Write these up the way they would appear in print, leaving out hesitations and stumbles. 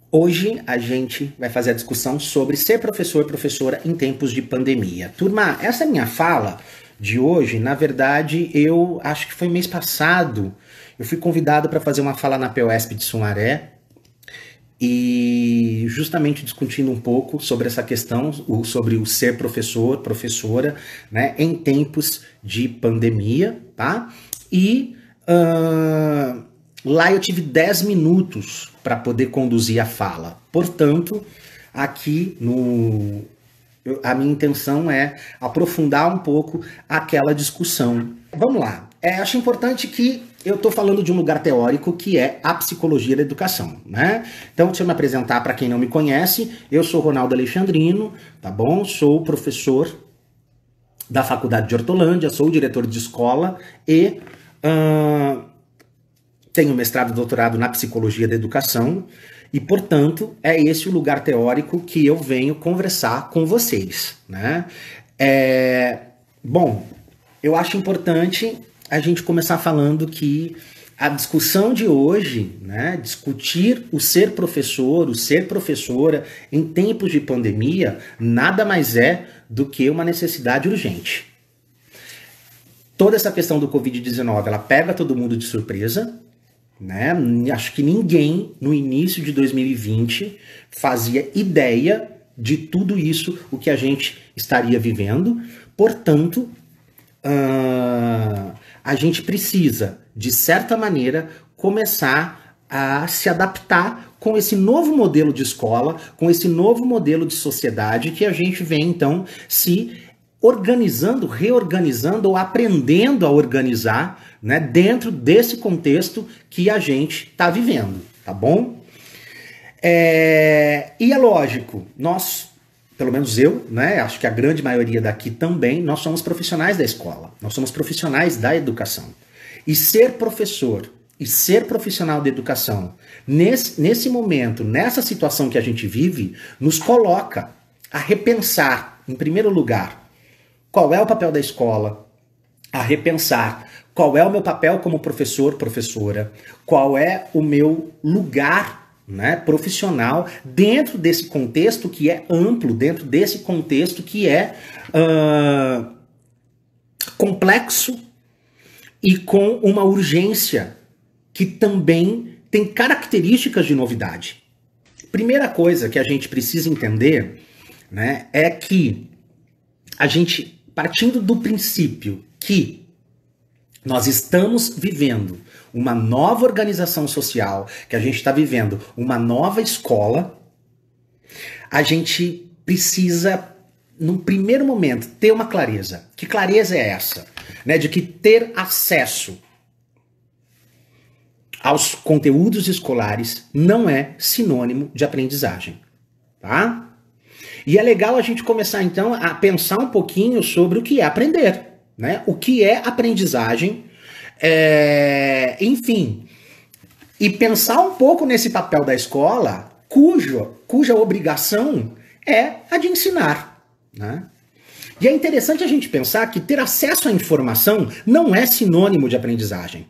Hoje a gente vai fazer a discussão sobre ser professor, professora em tempos de pandemia. Turma, essa minha fala de hoje, na verdade, eu acho que foi mês passado, eu fui convidado para fazer uma fala na PUESP de Sumaré e justamente discutindo um pouco sobre essa questão, sobre o ser professor, professora, né, em tempos de pandemia, tá? E lá eu tive 10 minutos para poder conduzir a fala. Portanto, aqui a minha intenção é aprofundar um pouco aquela discussão. Vamos lá. Acho importante que eu estou falando de um lugar teórico que é a psicologia da educação, né? Então, deixa eu me apresentar para quem não me conhece. Eu sou Ronaldo Alexandrino, tá bom? Sou professor da Faculdade de Hortolândia, sou diretor de escola e tenho mestrado e doutorado na psicologia da educação e, portanto, é esse o lugar teórico que eu venho conversar com vocês, né? Bom, eu acho importante a gente começar falando que a discussão de hoje, né, discutir o ser professor, o ser professora em tempos de pandemia, nada mais é do que uma necessidade urgente. Toda essa questão do Covid-19, ela pega todo mundo de surpresa, né? Acho que ninguém no início de 2020 fazia ideia de tudo isso, o que a gente estaria vivendo. Portanto, a gente precisa, de certa maneira, começar a se adaptar com esse novo modelo de escola, com esse novo modelo de sociedade que a gente vem, então, se organizando, reorganizando ou aprendendo a organizar, né, dentro desse contexto que a gente está vivendo, tá bom? E é lógico, nós, pelo menos eu, né, acho que a grande maioria daqui também, nós somos profissionais da escola, nós somos profissionais da educação. E ser professor e ser profissional da educação, nesse momento, nessa situação que a gente vive, nos coloca a repensar, em primeiro lugar, qual é o papel da escola, a repensar qual é o meu papel como professor, professora, qual é o meu lugar, né, profissional dentro desse contexto que é amplo, dentro desse contexto que é complexo e com uma urgência que também tem características de novidade. Primeira coisa que a gente precisa entender, né, é que a gente, partindo do princípio que nós estamos vivendo uma nova organização social, que a gente está vivendo uma nova escola, a gente precisa, num primeiro momento, ter uma clareza. Que clareza é essa? Né, de que ter acesso aos conteúdos escolares não é sinônimo de aprendizagem, tá? E é legal a gente começar, então, a pensar um pouquinho sobre o que é aprender, né? O que é aprendizagem, enfim. E pensar um pouco nesse papel da escola, cuja obrigação é a de ensinar, né? E é interessante a gente pensar que ter acesso à informação não é sinônimo de aprendizagem.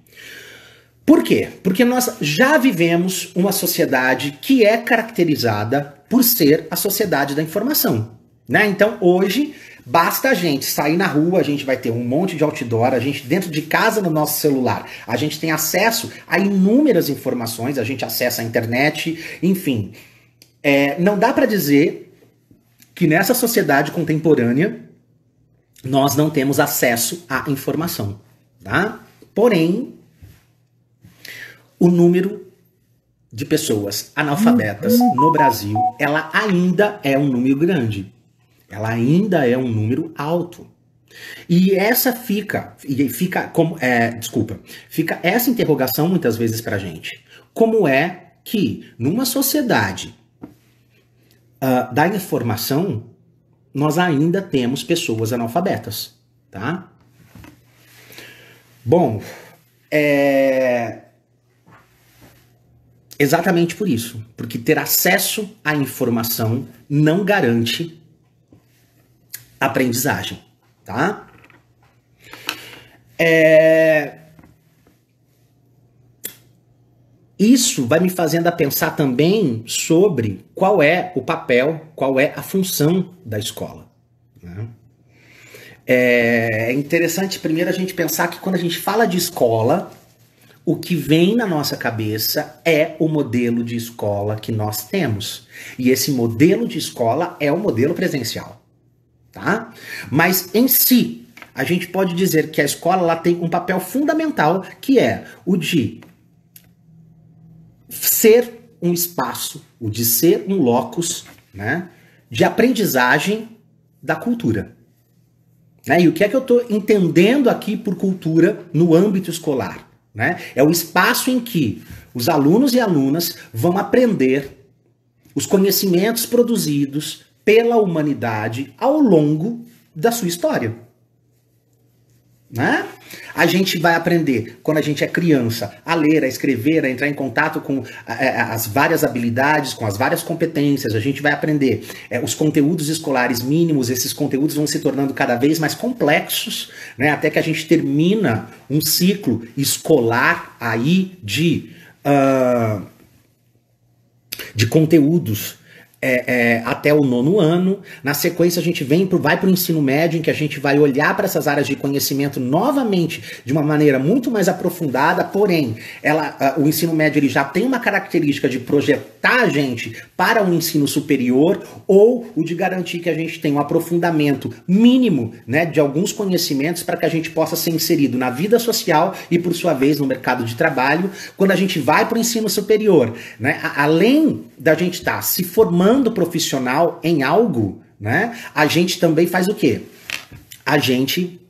Por quê? Porque nós já vivemos uma sociedade que é caracterizada por ser a sociedade da informação, né? Então, hoje, basta a gente sair na rua, a gente vai ter um monte de outdoor, a gente dentro de casa no nosso celular, a gente tem acesso a inúmeras informações, a gente acessa a internet, enfim. Não dá para dizer que nessa sociedade contemporânea nós não temos acesso à informação, tá? Porém, o número de pessoas analfabetas no Brasil, ela ainda é um número grande. Ela ainda é um número alto. E fica essa interrogação muitas vezes pra gente. Como é que numa sociedade da informação, nós ainda temos pessoas analfabetas, tá? Bom, exatamente por isso. Porque ter acesso à informação não garante aprendizagem, tá? isso vai me fazendo a pensar também sobre qual é o papel, qual é a função da escola, né? É interessante primeiro a gente pensar que quando a gente fala de escola, o que vem na nossa cabeça é o modelo de escola que nós temos. E esse modelo de escola é o modelo presencial, tá? Mas em si, a gente pode dizer que a escola ela tem um papel fundamental, que é o de ser um espaço, o de ser um locus, né, de aprendizagem da cultura. Né? E o que é que eu estou entendendo aqui por cultura no âmbito escolar? Né? É o espaço em que os alunos e alunas vão aprender os conhecimentos produzidos pela humanidade ao longo da sua história. Né? A gente vai aprender, quando a gente é criança, a ler, a escrever, a entrar em contato com as várias habilidades, com as várias competências. A gente vai aprender os conteúdos escolares mínimos. Esses conteúdos vão se tornando cada vez mais complexos, né? Até que a gente termina um ciclo escolar aí de conteúdos até o 9º ano. Na sequência a gente vai para o ensino médio, em que a gente vai olhar para essas áreas de conhecimento novamente de uma maneira muito mais aprofundada, porém o ensino médio ele já tem uma característica de projetar a gente para um ensino superior, ou o de garantir que a gente tem um aprofundamento mínimo, né, de alguns conhecimentos para que a gente possa ser inserido na vida social e, por sua vez, no mercado de trabalho. Quando a gente vai para o ensino superior, né, além da gente estar se formando profissional em algo, né, a gente também faz o quê? A gente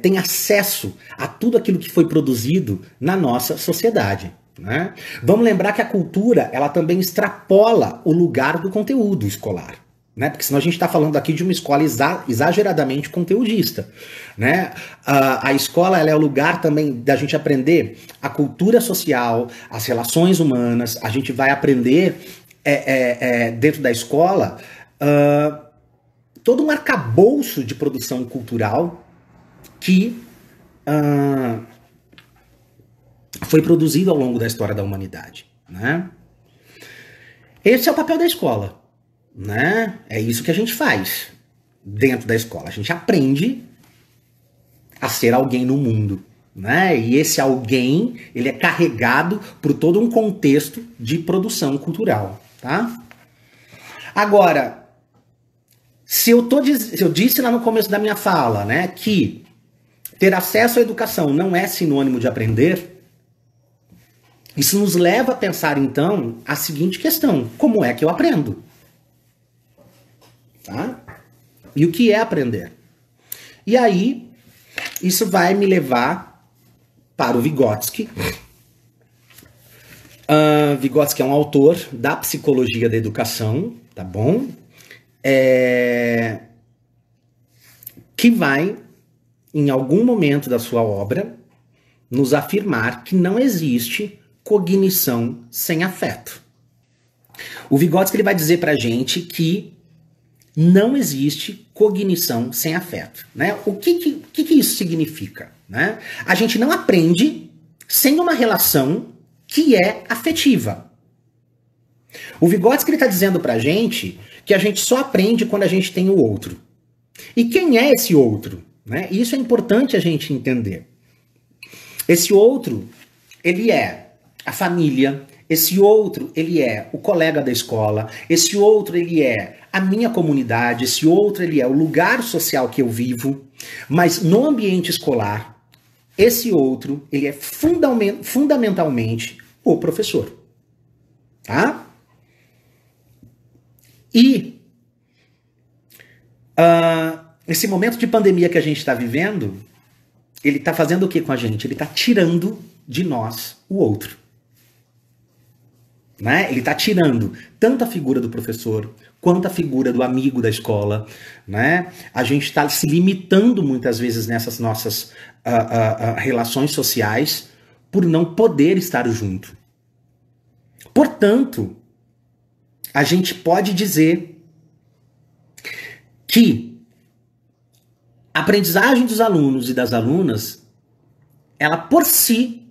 tem acesso a tudo aquilo que foi produzido na nossa sociedade. Né? Vamos lembrar que a cultura ela também extrapola o lugar do conteúdo escolar. Né? Porque senão a gente está falando aqui de uma escola exageradamente conteudista. Né? A escola ela é o lugar também da gente aprender a cultura social, as relações humanas. A gente vai aprender dentro da escola todo um arcabouço de produção cultural que foi produzido ao longo da história da humanidade. Né? Esse é o papel da escola. Né? É isso que a gente faz dentro da escola. A gente aprende a ser alguém no mundo. Né? E esse alguém ele é carregado por todo um contexto de produção cultural. Tá? Agora, se eu disse lá no começo da minha fala, né, que ter acesso à educação não é sinônimo de aprender, isso nos leva a pensar, então, a seguinte questão: como é que eu aprendo? Tá? E o que é aprender? E aí, isso vai me levar para o Vygotsky. Vygotsky é um autor da psicologia da educação, tá bom? Que vai, em algum momento da sua obra, nos afirmar que não existe cognição sem afeto. O Vygotsky ele vai dizer pra gente que não existe cognição sem afeto. Né? O que isso significa? Né? A gente não aprende sem uma relação que é afetiva. O Vygotsky está dizendo pra gente que a gente só aprende quando a gente tem o outro. E quem é esse outro? Né? Isso é importante a gente entender. Esse outro, ele é a família. Esse outro, ele é o colega da escola. Esse outro, ele é a minha comunidade. Esse outro, ele é o lugar social que eu vivo. Mas no ambiente escolar, esse outro, ele é fundamentalmente o professor. Tá? E esse momento de pandemia que a gente está vivendo, ele está fazendo o que com a gente? Ele está tirando de nós o outro. Né? Ele está tirando tanto a figura do professor quanto a figura do amigo da escola. Né? A gente está se limitando muitas vezes nessas nossas relações sociais por não poder estar junto. Portanto, a gente pode dizer que a aprendizagem dos alunos e das alunas, ela por si,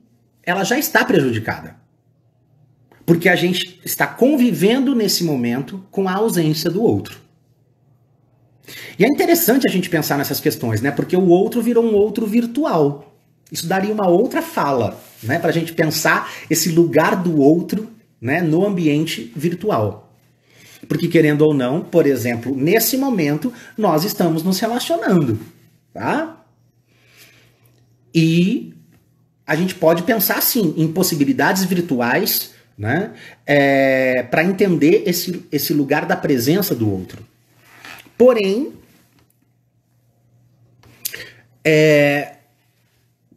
ela já está prejudicada. Porque a gente está convivendo nesse momento com a ausência do outro. E é interessante a gente pensar nessas questões, né? Porque o outro virou um outro virtual. Isso daria uma outra fala, né? Para a gente pensar esse lugar do outro, né, no ambiente virtual. Porque, querendo ou não, por exemplo, nesse momento, nós estamos nos relacionando, tá? E a gente pode pensar, sim, em possibilidades virtuais, né, para entender esse lugar da presença do outro. Porém,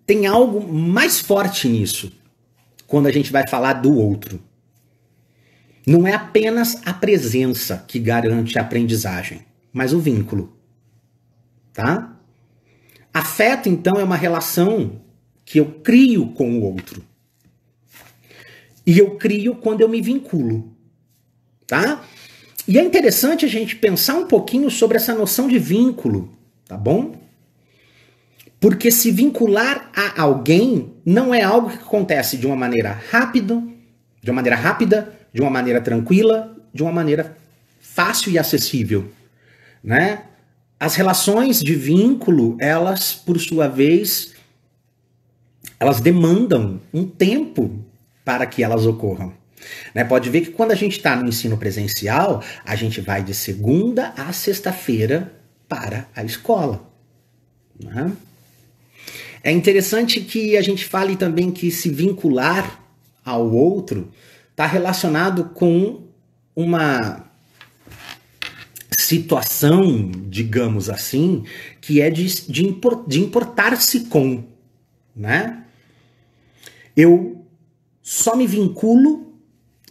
tem algo mais forte nisso, quando a gente vai falar do outro. Não é apenas a presença que garante a aprendizagem, mas o vínculo, tá? Afeto, então, é uma relação que eu crio com o outro. E eu crio quando eu me vinculo, tá? E é interessante a gente pensar um pouquinho sobre essa noção de vínculo, tá bom? Porque se vincular a alguém não é algo que acontece de uma maneira rápida, de uma maneira tranquila, de uma maneira fácil e acessível, né? As relações de vínculo, elas, por sua vez, elas demandam um tempo para que elas ocorram. Né? Pode ver que quando a gente está no ensino presencial, a gente vai de segunda a sexta-feira para a escola. Né? É interessante que a gente fale também que se vincular ao outro está relacionado com uma situação, digamos assim, que é de importar-se com, né? Eu só me vinculo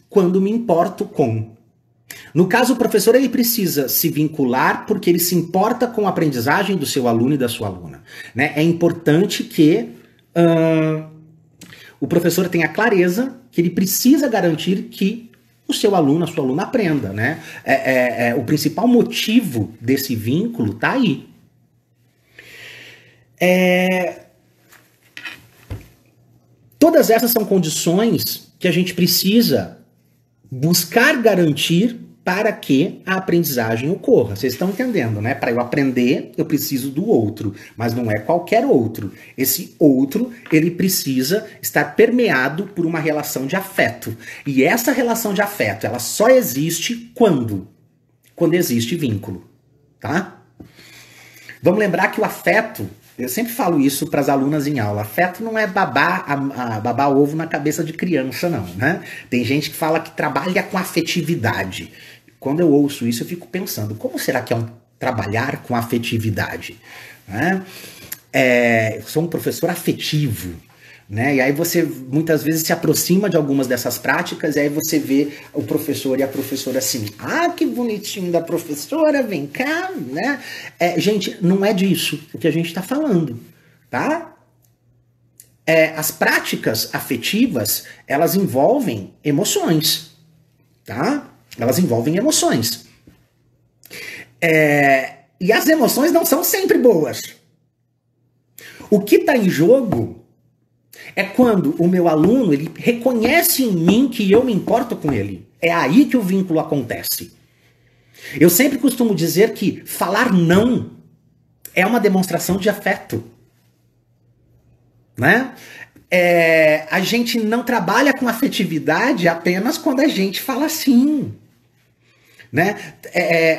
quando me importo com. No caso, o professor ele precisa se vincular porque ele se importa com a aprendizagem do seu aluno e da sua aluna, né? É importante que o professor tenha clareza que ele precisa garantir que o seu aluno, a sua aluna aprenda, né? O principal motivo desse vínculo está aí. Todas essas são condições que a gente precisa buscar garantir para que a aprendizagem ocorra. Vocês estão entendendo, né? Para eu aprender, eu preciso do outro, mas não é qualquer outro. Esse outro, ele precisa estar permeado por uma relação de afeto. E essa relação de afeto, ela só existe quando existe vínculo, tá? Vamos lembrar que o afeto, eu sempre falo isso para as alunas em aula, afeto não é babar ovo na cabeça de criança, não, né? Tem gente que fala que trabalha com afetividade. Quando eu ouço isso, eu fico pensando, como será que é trabalhar com afetividade? Né? Eu sou um professor afetivo, né? E aí você muitas vezes se aproxima de algumas dessas práticas e aí você vê o professor e a professora assim, que bonitinho da professora, vem cá, né? Gente, não é disso o que a gente está falando, tá? As práticas afetivas, elas envolvem emoções, tá? Elas envolvem emoções. E as emoções não são sempre boas. O que está em jogo é quando o meu aluno ele reconhece em mim que eu me importo com ele. É aí que o vínculo acontece. Eu sempre costumo dizer que falar não é uma demonstração de afeto. Né? A gente não trabalha com afetividade apenas quando a gente fala sim. Né?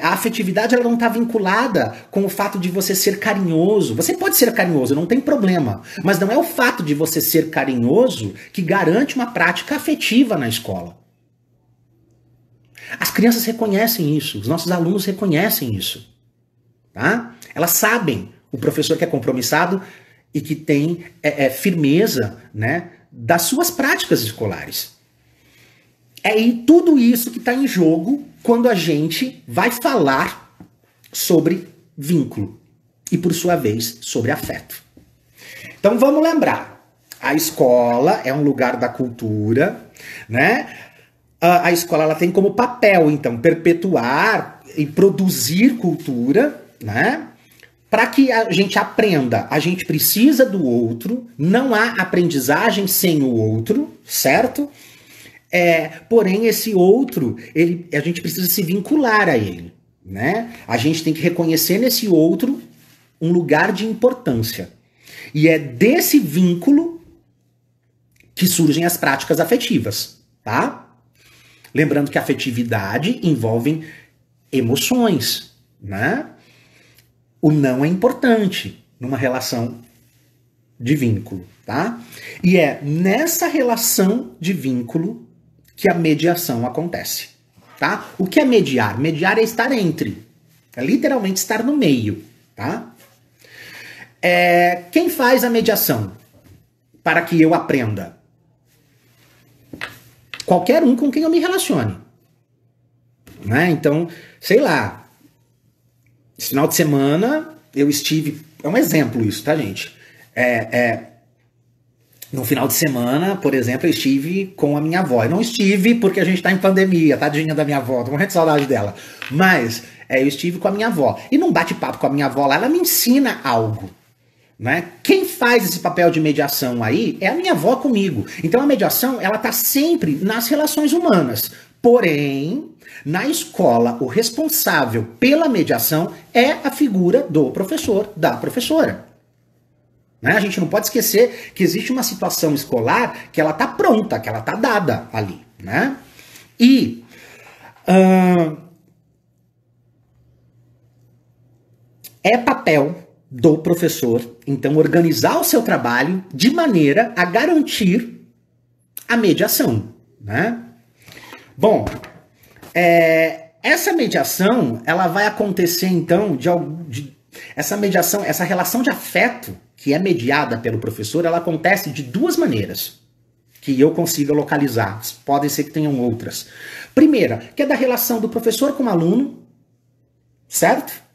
A afetividade ela não está vinculada com o fato de você ser carinhoso. Você pode ser carinhoso, não tem problema. Mas não é o fato de você ser carinhoso que garante uma prática afetiva na escola. As crianças reconhecem isso, os nossos alunos reconhecem isso. Tá? Elas sabem o professor que é compromissado e que tem firmeza, né, das suas práticas escolares. E tudo isso que está em jogo quando a gente vai falar sobre vínculo e, por sua vez, sobre afeto. Então vamos lembrar, a escola é um lugar da cultura, né? A escola ela tem como papel, então, perpetuar e produzir cultura, né? Para que a gente aprenda, a gente precisa do outro, não há aprendizagem sem o outro, certo? Porém, esse outro, a gente precisa se vincular a ele, né? A gente tem que reconhecer nesse outro um lugar de importância. E é desse vínculo que surgem as práticas afetivas, tá? Lembrando que a afetividade envolve emoções, né? O não é importante numa relação de vínculo, tá? E é nessa relação de vínculo que a mediação acontece, tá? O que é mediar? Mediar é estar entre, é literalmente estar no meio, tá? Quem faz a mediação para que eu aprenda? Qualquer um com quem eu me relacione, né? Então, sei lá, esse final de semana eu estive... É um exemplo isso, tá, gente? No final de semana, por exemplo, eu estive com a minha avó. Eu não estive porque a gente tá em pandemia, tadinha da minha avó, tô morrendo de saudade dela. Mas eu estive com a minha avó. E num bate-papo com a minha avó lá, ela me ensina algo, né? Quem faz esse papel de mediação aí é a minha avó comigo. Então a mediação, ela tá sempre nas relações humanas. Porém, na escola, o responsável pela mediação é a figura do professor, da professora. Né? A gente não pode esquecer que existe uma situação escolar que ela está pronta, que ela está dada ali. Né? E é papel do professor, então, organizar o seu trabalho de maneira a garantir a mediação. Né? Bom, essa mediação, ela vai acontecer, então, essa mediação, essa relação de afeto que é mediada pelo professor, ela acontece de duas maneiras que eu consiga localizar. Podem ser que tenham outras. Primeira, que é da relação do professor com o aluno, certo?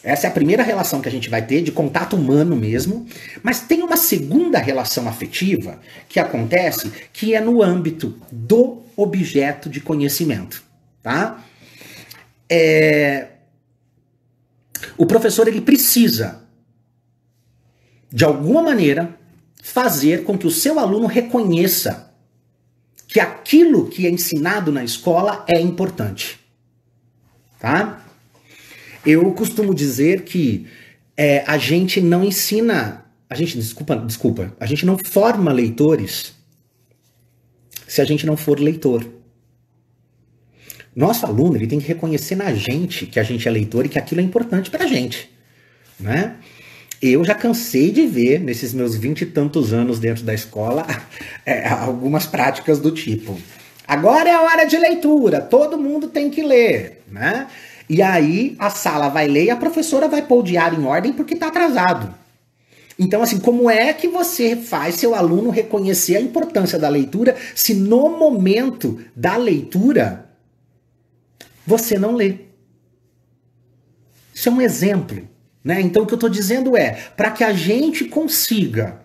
Essa é a primeira relação que a gente vai ter, de contato humano mesmo. Mas tem uma segunda relação afetiva que acontece, que é no âmbito do objeto de conhecimento, tá? O professor, ele precisa, de alguma maneira, fazer com que o seu aluno reconheça que aquilo que é ensinado na escola é importante, tá? Eu costumo dizer que a gente não ensina, a gente não forma leitores se a gente não for leitor. Nosso aluno, ele tem que reconhecer na gente que a gente é leitor e que aquilo é importante pra gente, né? Eu já cansei de ver, nesses meus 20 e tantos anos dentro da escola, algumas práticas do tipo: agora é a hora de leitura, todo mundo tem que ler, né? E aí a sala vai ler e a professora vai pôr o diário em ordem porque tá atrasado. Então, assim, como é que você faz seu aluno reconhecer a importância da leitura se no momento da leitura você não lê? Isso é um exemplo, né? Então, o que eu estou dizendo para que a gente consiga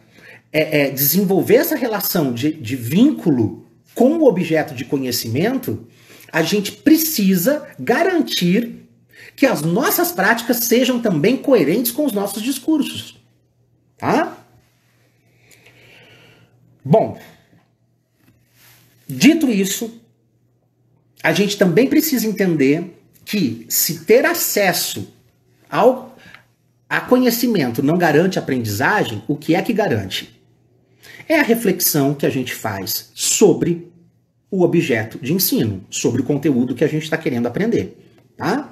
desenvolver essa relação de vínculo com o objeto de conhecimento, a gente precisa garantir que as nossas práticas sejam também coerentes com os nossos discursos. Tá? Bom, dito isso, a gente também precisa entender que se ter acesso a conhecimento não garante aprendizagem, o que é que garante? É a reflexão que a gente faz sobre o objeto de ensino, sobre o conteúdo que a gente está querendo aprender. Tá?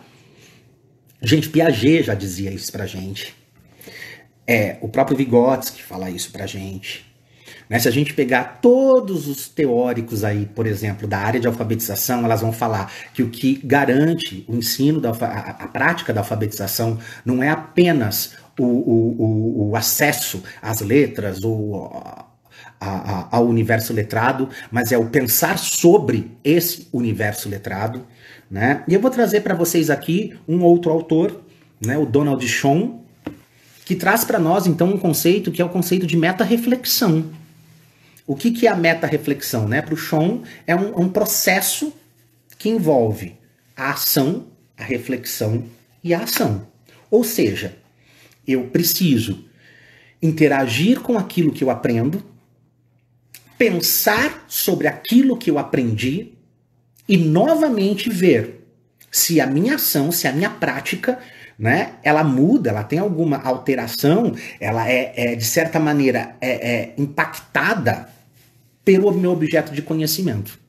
Gente, Piaget já dizia isso pra gente. O próprio Vygotsky fala isso pra gente. Né? Se a gente pegar todos os teóricos aí, por exemplo, da área de alfabetização, elas vão falar que o que garante o ensino, a prática da alfabetização, não é apenas o acesso às letras ou ao universo letrado, mas é o pensar sobre esse universo letrado. Né? E eu vou trazer para vocês aqui um outro autor, né, o Donald Schoen, que traz para nós, então, um conceito que é o conceito de meta-reflexão. O que é a meta-reflexão? Né? Para o Schoen, é um processo que envolve a ação, a reflexão e a ação. Ou seja, Eu preciso interagir com aquilo que eu aprendo, pensar sobre aquilo que eu aprendi e novamente ver se a minha ação, se a minha prática, né, ela muda, ela tem alguma alteração, ela de certa maneira, impactada pelo meu objeto de conhecimento.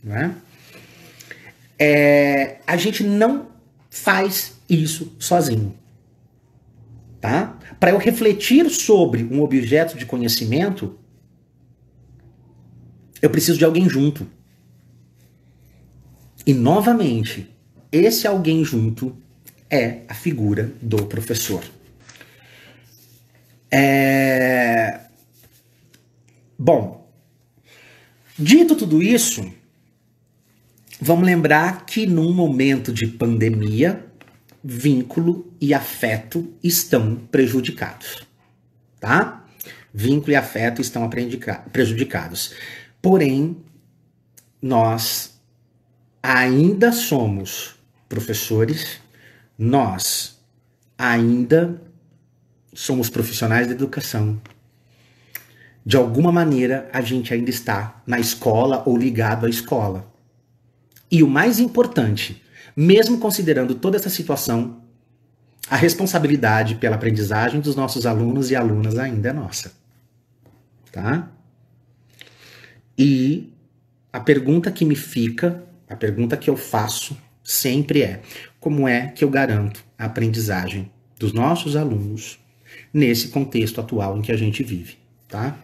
Né? A gente não faz isso sozinho. Tá? Para eu refletir sobre um objeto de conhecimento, eu preciso de alguém junto. E, novamente, esse alguém junto é a figura do professor. Bom, dito tudo isso, vamos lembrar que num momento de pandemia, vínculo e afeto estão prejudicados, tá? Vínculo e afeto estão prejudicados. Porém, nós ainda somos professores, nós ainda somos profissionais da educação. De alguma maneira, a gente ainda está na escola ou ligado à escola. E o mais importante, mesmo considerando toda essa situação, a responsabilidade pela aprendizagem dos nossos alunos e alunas ainda é nossa. Tá? E a pergunta que me fica, a pergunta que eu faço sempre é: como é que eu garanto a aprendizagem dos nossos alunos nesse contexto atual em que a gente vive? Tá?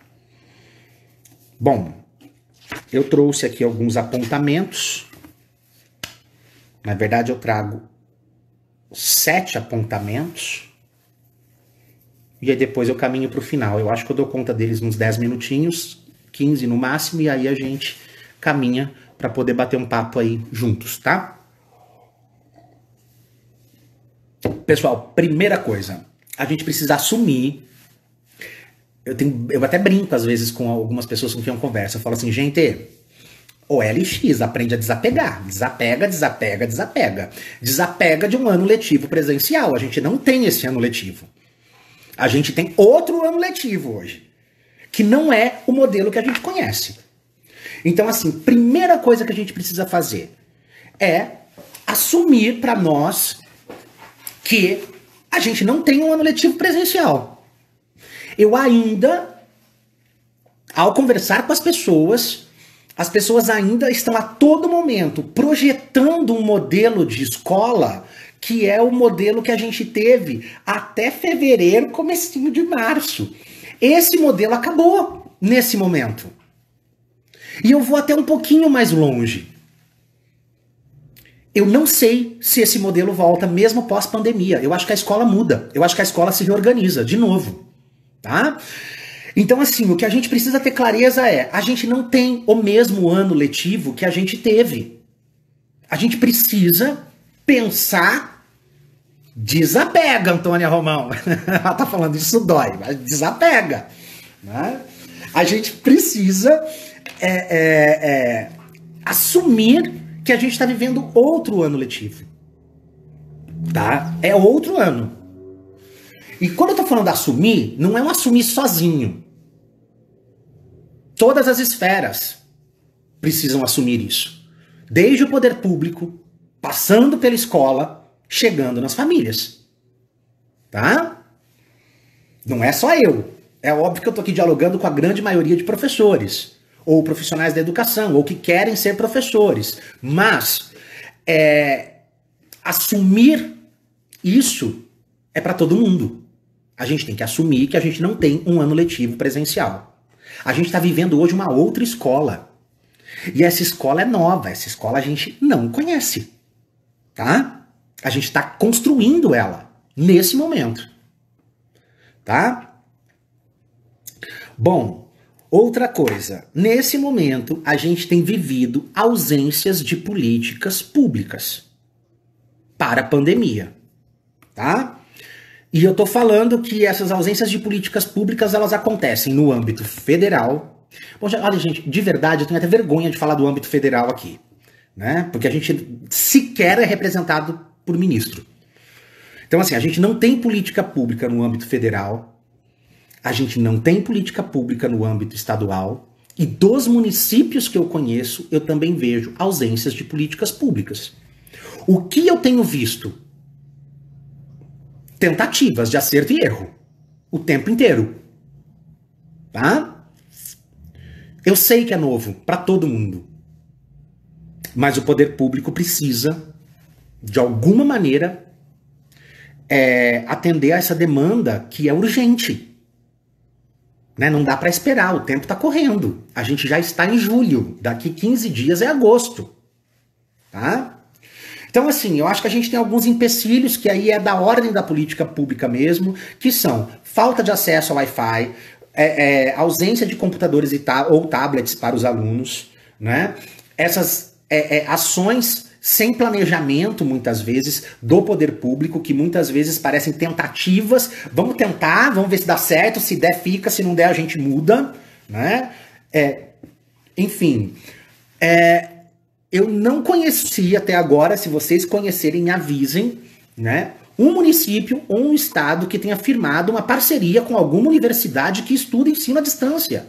Bom, eu trouxe aqui alguns apontamentos. Na verdade, eu trago 7 apontamentos. E aí depois eu caminho para o final. Eu acho que eu dou conta deles uns 10 minutinhos, 15 no máximo, e aí a gente caminha para poder bater um papo aí juntos, tá? Pessoal, primeira coisa, a gente precisa assumir. Eu até brinco às vezes com algumas pessoas com quem eu converso. Eu falo assim, gente, OLX, aprende a desapegar. Desapega, desapega, desapega. Desapega de um ano letivo presencial. A gente não tem esse ano letivo. A gente tem outro ano letivo hoje, que não é o modelo que a gente conhece. Então, assim, primeira coisa que a gente precisa fazer é assumir para nós que a gente não tem um ano letivo presencial. Eu ainda, ao conversar com as pessoas ainda estão a todo momento projetando um modelo de escola que é o modelo que a gente teve até fevereiro, comecinho de março. Esse modelo acabou nesse momento. E eu vou até um pouquinho mais longe. Eu não sei se esse modelo volta mesmo pós-pandemia. Eu acho que a escola muda. Eu acho que a escola se reorganiza de novo. Tá? Então, assim, o que a gente precisa ter clareza é, a gente não tem o mesmo ano letivo que a gente teve. A gente precisa pensar. Desapega, Antônia Romão. Ela tá falando, isso dói, mas desapega. Né? A gente precisa assumir que a gente está vivendo outro ano letivo. Tá? É outro ano. E quando eu tô falando assumir, não é um assumir sozinho. Todas as esferas precisam assumir isso. Desde o poder público, passando pela escola, chegando nas famílias. Tá? Não é só eu. É óbvio que eu tô aqui dialogando com a grande maioria de professores, ou profissionais da educação, ou que querem ser professores. Mas assumir isso é para todo mundo. A gente tem que assumir que a gente não tem um ano letivo presencial. A gente está vivendo hoje uma outra escola. E essa escola é nova, essa escola a gente não conhece. Tá? A gente está construindo ela nesse momento. Tá? Bom, outra coisa. Nesse momento, a gente tem vivido ausências de políticas públicas para a pandemia. Tá? E eu tô falando que essas ausências de políticas públicas, elas acontecem no âmbito federal. Bom, olha, gente, de verdade, eu tenho até vergonha de falar do âmbito federal aqui. Né? Porque a gente sequer é representado por ministro. Então, assim, a gente não tem política pública no âmbito federal, a gente não tem política pública no âmbito estadual, e dos municípios que eu conheço, eu também vejo ausências de políticas públicas. O que eu tenho visto? Tentativas de acerto e erro. O tempo inteiro. Tá? Eu sei que é novo para todo mundo. Mas o poder público precisa, de alguma maneira, atender a essa demanda que é urgente. Né? Não dá para esperar, o tempo está correndo. A gente já está em julho, daqui 15 dias é agosto. Tá? Então, assim, eu acho que a gente tem alguns empecilhos que aí é da ordem da política pública mesmo, que são falta de acesso ao Wi-Fi, ausência de computadores ou tablets para os alunos, né? Essas ações sem planejamento, muitas vezes, do poder público, que muitas vezes parecem tentativas. Vamos tentar, vamos ver se dá certo, se der, fica, se não der, a gente muda, né? Enfim, eu não conheci até agora, se vocês conhecerem, me avisem, né? Um município ou um estado que tenha firmado uma parceria com alguma universidade que estuda ensino à distância.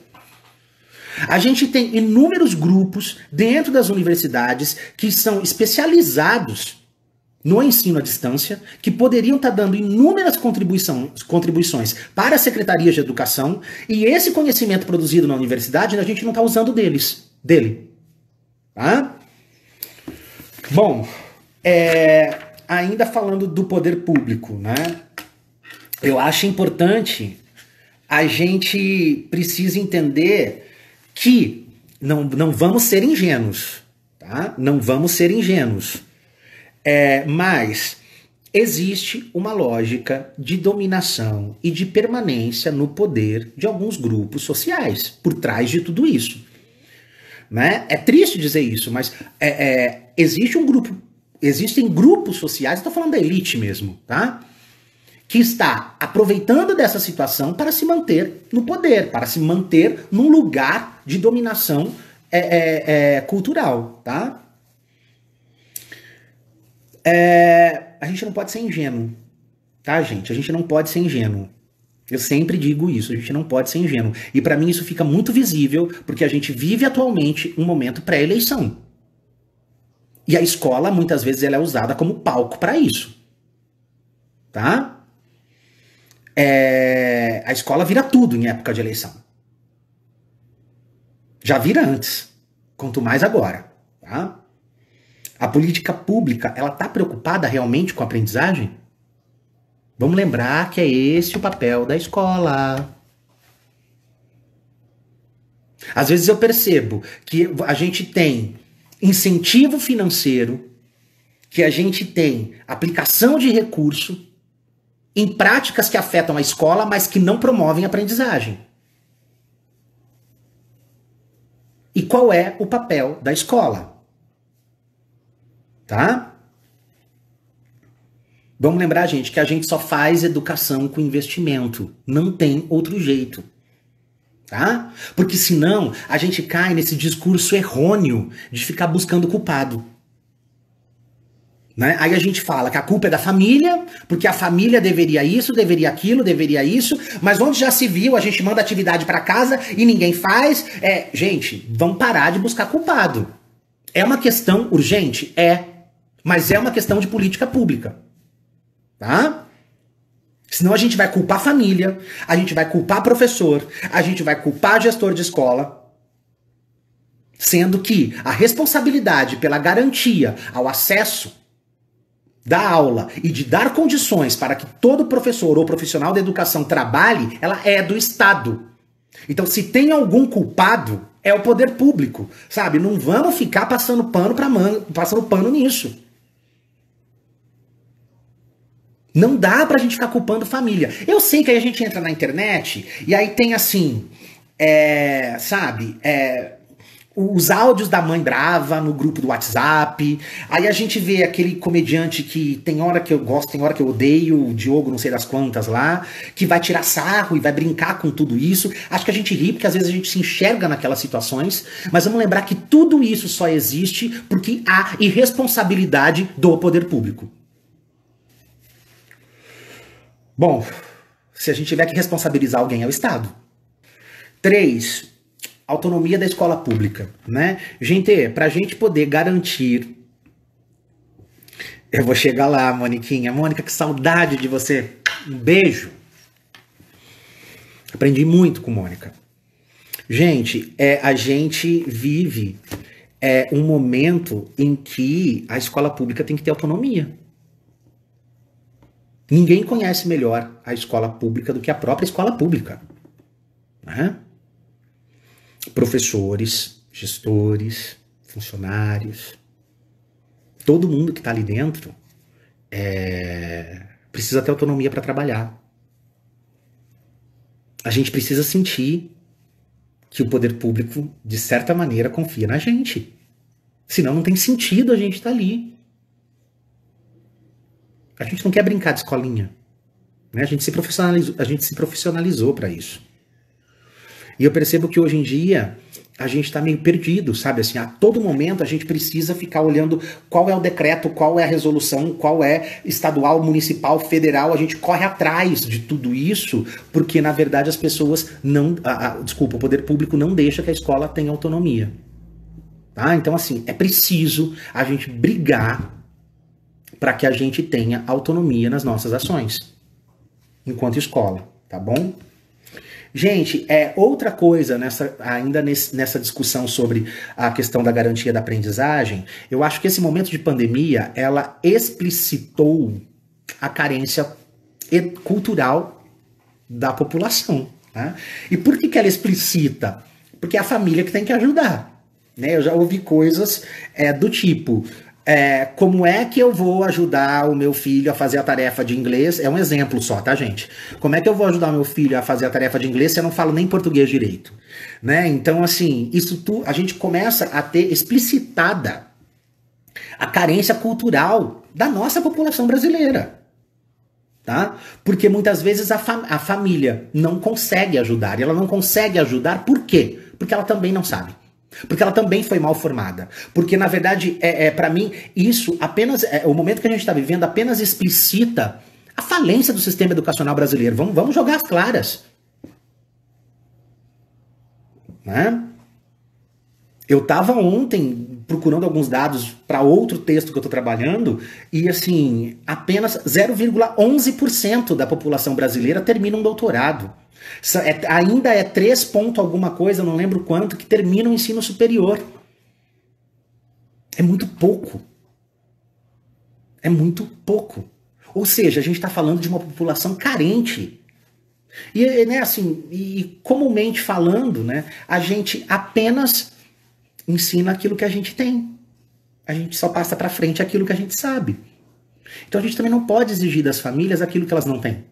A gente tem inúmeros grupos dentro das universidades que são especializados no ensino à distância, que poderiam estar dando inúmeras contribuições para as secretarias de educação, e esse conhecimento produzido na universidade a gente não está usando dele. Tá? Bom, ainda falando do poder público, né? Eu acho importante a gente precisa entender que não vamos ser ingênuos, tá? Não vamos ser ingênuos. Mas existe uma lógica de dominação e de permanência no poder de alguns grupos sociais por trás de tudo isso. Né? É triste dizer isso, mas existem grupos sociais, estou falando da elite mesmo, tá? Que está aproveitando dessa situação para se manter no poder, para se manter num lugar de dominação cultural, tá? A gente não pode ser ingênuo, tá, gente? A gente não pode ser ingênuo. Eu sempre digo isso, a gente não pode ser ingênuo. E para mim isso fica muito visível, porque a gente vive atualmente um momento pré-eleição. E a escola, muitas vezes, ela é usada como palco para isso. Tá? A escola vira tudo em época de eleição. Já vira antes, quanto mais agora. Tá? A política pública, ela está preocupada realmente com a aprendizagem? Vamos lembrar que é esse o papel da escola. Às vezes eu percebo que a gente tem incentivo financeiro, que a gente tem aplicação de recurso em práticas que afetam a escola, mas que não promovem a aprendizagem. E qual é o papel da escola? Tá? Vamos lembrar, gente, que a gente só faz educação com investimento. Não tem outro jeito. Tá? Porque senão a gente cai nesse discurso errôneo de ficar buscando culpado. Né? Aí a gente fala que a culpa é da família, porque a família deveria isso, deveria aquilo, deveria isso, mas onde já se viu, a gente manda atividade para casa e ninguém faz. Gente, vamos parar de buscar culpado. É uma questão urgente? Mas é uma questão de política pública. Tá? Senão a gente vai culpar a família, a gente vai culpar professor, a gente vai culpar gestor de escola, sendo que a responsabilidade pela garantia ao acesso da aula e de dar condições para que todo professor ou profissional da educação trabalhe, ela é do Estado. Então, se tem algum culpado, é o poder público, sabe? Não vamos ficar passando pano nisso. Não dá pra gente ficar culpando família. Eu sei que aí a gente entra na internet e aí tem assim, os áudios da mãe brava no grupo do WhatsApp. Aí a gente vê aquele comediante que tem hora que eu gosto, tem hora que eu odeio, o Diogo não sei das quantas lá, que vai tirar sarro e vai brincar com tudo isso. Acho que a gente ri porque às vezes a gente se enxerga naquelas situações, mas vamos lembrar que tudo isso só existe porque há irresponsabilidade do poder público. Bom, se a gente tiver que responsabilizar alguém, é o Estado. 3, autonomia da escola pública, né? Gente, pra gente poder garantir... Eu vou chegar lá, Moniquinha. Mônica, que saudade de você. Um beijo. Aprendi muito com Mônica. Gente, a gente vive um momento em que a escola pública tem que ter autonomia. Ninguém conhece melhor a escola pública do que a própria escola pública, né? Professores, gestores, funcionários, todo mundo que está ali dentro precisa ter autonomia para trabalhar. A gente precisa sentir que o poder público, de certa maneira, confia na gente. Senão não tem sentido a gente estar ali. A gente não quer brincar de escolinha, né? A gente se profissionalizou para isso. E eu percebo que hoje em dia a gente está meio perdido, sabe? Assim, a todo momento a gente precisa ficar olhando qual é o decreto, qual é a resolução, qual é estadual, municipal, federal. A gente corre atrás de tudo isso porque, na verdade, as pessoas não... Desculpa, o poder público não deixa que a escola tenha autonomia. Tá? Então, assim, é preciso a gente brigar para que a gente tenha autonomia nas nossas ações enquanto escola, tá bom? Gente, outra coisa nessa discussão sobre a questão da garantia da aprendizagem, eu acho que esse momento de pandemia, ela explicitou a carência cultural da população, né? E por que ela explicita? Porque é a família que tem que ajudar, né? Eu já ouvi coisas do tipo... como é que eu vou ajudar o meu filho a fazer a tarefa de inglês? É um exemplo só, tá, gente? Como é que eu vou ajudar o meu filho a fazer a tarefa de inglês se eu não falo nem português direito? Né? Então, assim, a gente começa a ter explicitada a carência cultural da nossa população brasileira. Tá? Porque muitas vezes a família não consegue ajudar. E ela não consegue ajudar por quê? Porque ela também não sabe. Porque ela também foi mal formada. Porque, na verdade, para mim, isso apenas... o momento que a gente está vivendo apenas explicita a falência do sistema educacional brasileiro. Vamos jogar as claras. Né? Eu estava ontem procurando alguns dados para outro texto que eu estou trabalhando e, assim, apenas 0,11% da população brasileira termina um doutorado. Ainda é 3 ponto alguma coisa, eu não lembro quanto, que termina o ensino superior. É muito pouco. É muito pouco. Ou seja, a gente está falando de uma população carente. E, né, assim, e comumente falando, né, a gente apenas ensina aquilo que a gente tem. A gente só passa para frente aquilo que a gente sabe. Então a gente também não pode exigir das famílias aquilo que elas não têm.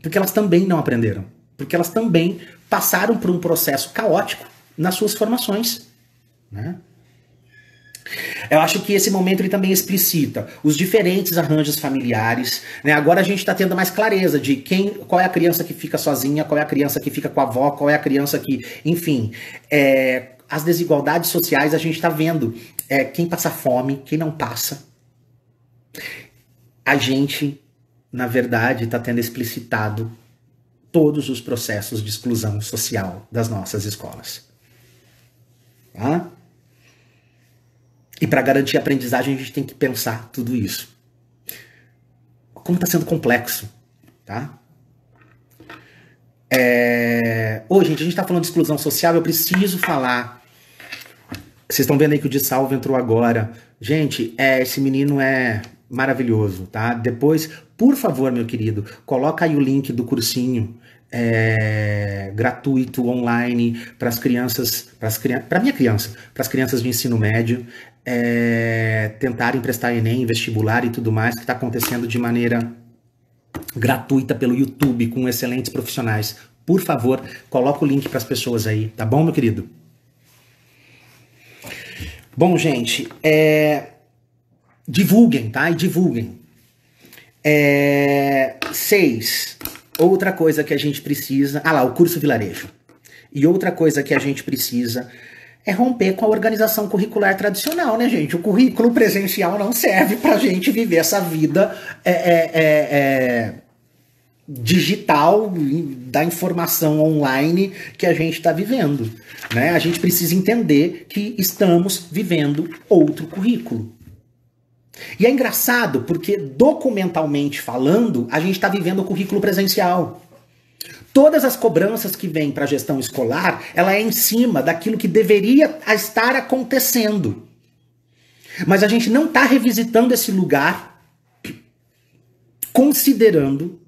Porque elas também não aprenderam. Porque elas também passaram por um processo caótico nas suas formações, né? Eu acho que esse momento ele também explicita os diferentes arranjos familiares, né? Agora a gente está tendo mais clareza de qual é a criança que fica sozinha, qual é a criança que fica com a avó, qual é a criança que... Enfim, as desigualdades sociais a gente está vendo. Quem passa fome, quem não passa. A gente, na verdade, está tendo explicitado todos os processos de exclusão social das nossas escolas. Tá? E para garantir a aprendizagem, a gente tem que pensar tudo isso. Como está sendo complexo. Tá? Gente, a gente está falando de exclusão social, eu preciso falar. Vocês estão vendo aí que o de Salvo entrou agora. Gente, esse menino é maravilhoso, tá? Depois, por favor, meu querido, coloca aí o link do cursinho gratuito, online, para as crianças, para minha criança, para as crianças de ensino médio, tentarem prestar Enem, vestibular e tudo mais, que está acontecendo de maneira gratuita pelo YouTube, com excelentes profissionais. Por favor, coloca o link para as pessoas aí, tá bom, meu querido? Bom, gente, divulguem, tá? E divulguem. 6. Outra coisa que a gente precisa... o curso Vilarejo. E outra coisa que a gente precisa é romper com a organização curricular tradicional, né, gente? O currículo presencial não serve pra gente viver essa vida digital da informação online que a gente está vivendo, né? A gente precisa entender que estamos vivendo outro currículo. E é engraçado porque, documentalmente falando, a gente está vivendo o currículo presencial. Todas as cobranças que vêm para a gestão escolar, ela é em cima daquilo que deveria estar acontecendo. Mas a gente não está revisitando esse lugar considerando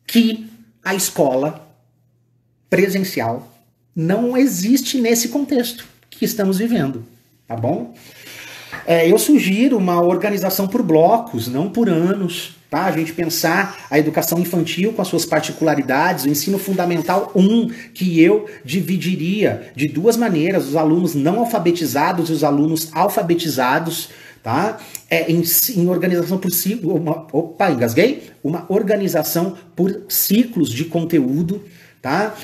que a escola presencial não existe nesse contexto que estamos vivendo, tá bom? Eu sugiro uma organização por blocos, não por anos, tá? A gente pensar a educação infantil com as suas particularidades, o ensino fundamental 1, que eu dividiria de duas maneiras, os alunos não alfabetizados e os alunos alfabetizados, tá? Em organização por ciclo, engasguei? Uma organização por ciclos de conteúdo, tá?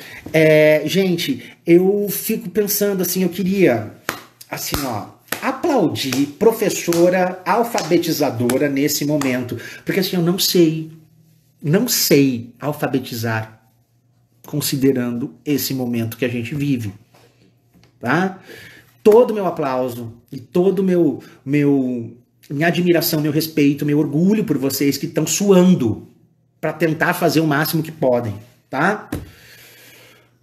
Gente, eu fico pensando assim, eu queria, assim, aplaudir professora alfabetizadora nesse momento, porque assim, eu não sei alfabetizar considerando esse momento que a gente vive, tá? Todo o meu aplauso e todo minha admiração, meu respeito, meu orgulho por vocês que estão suando para tentar fazer o máximo que podem, tá?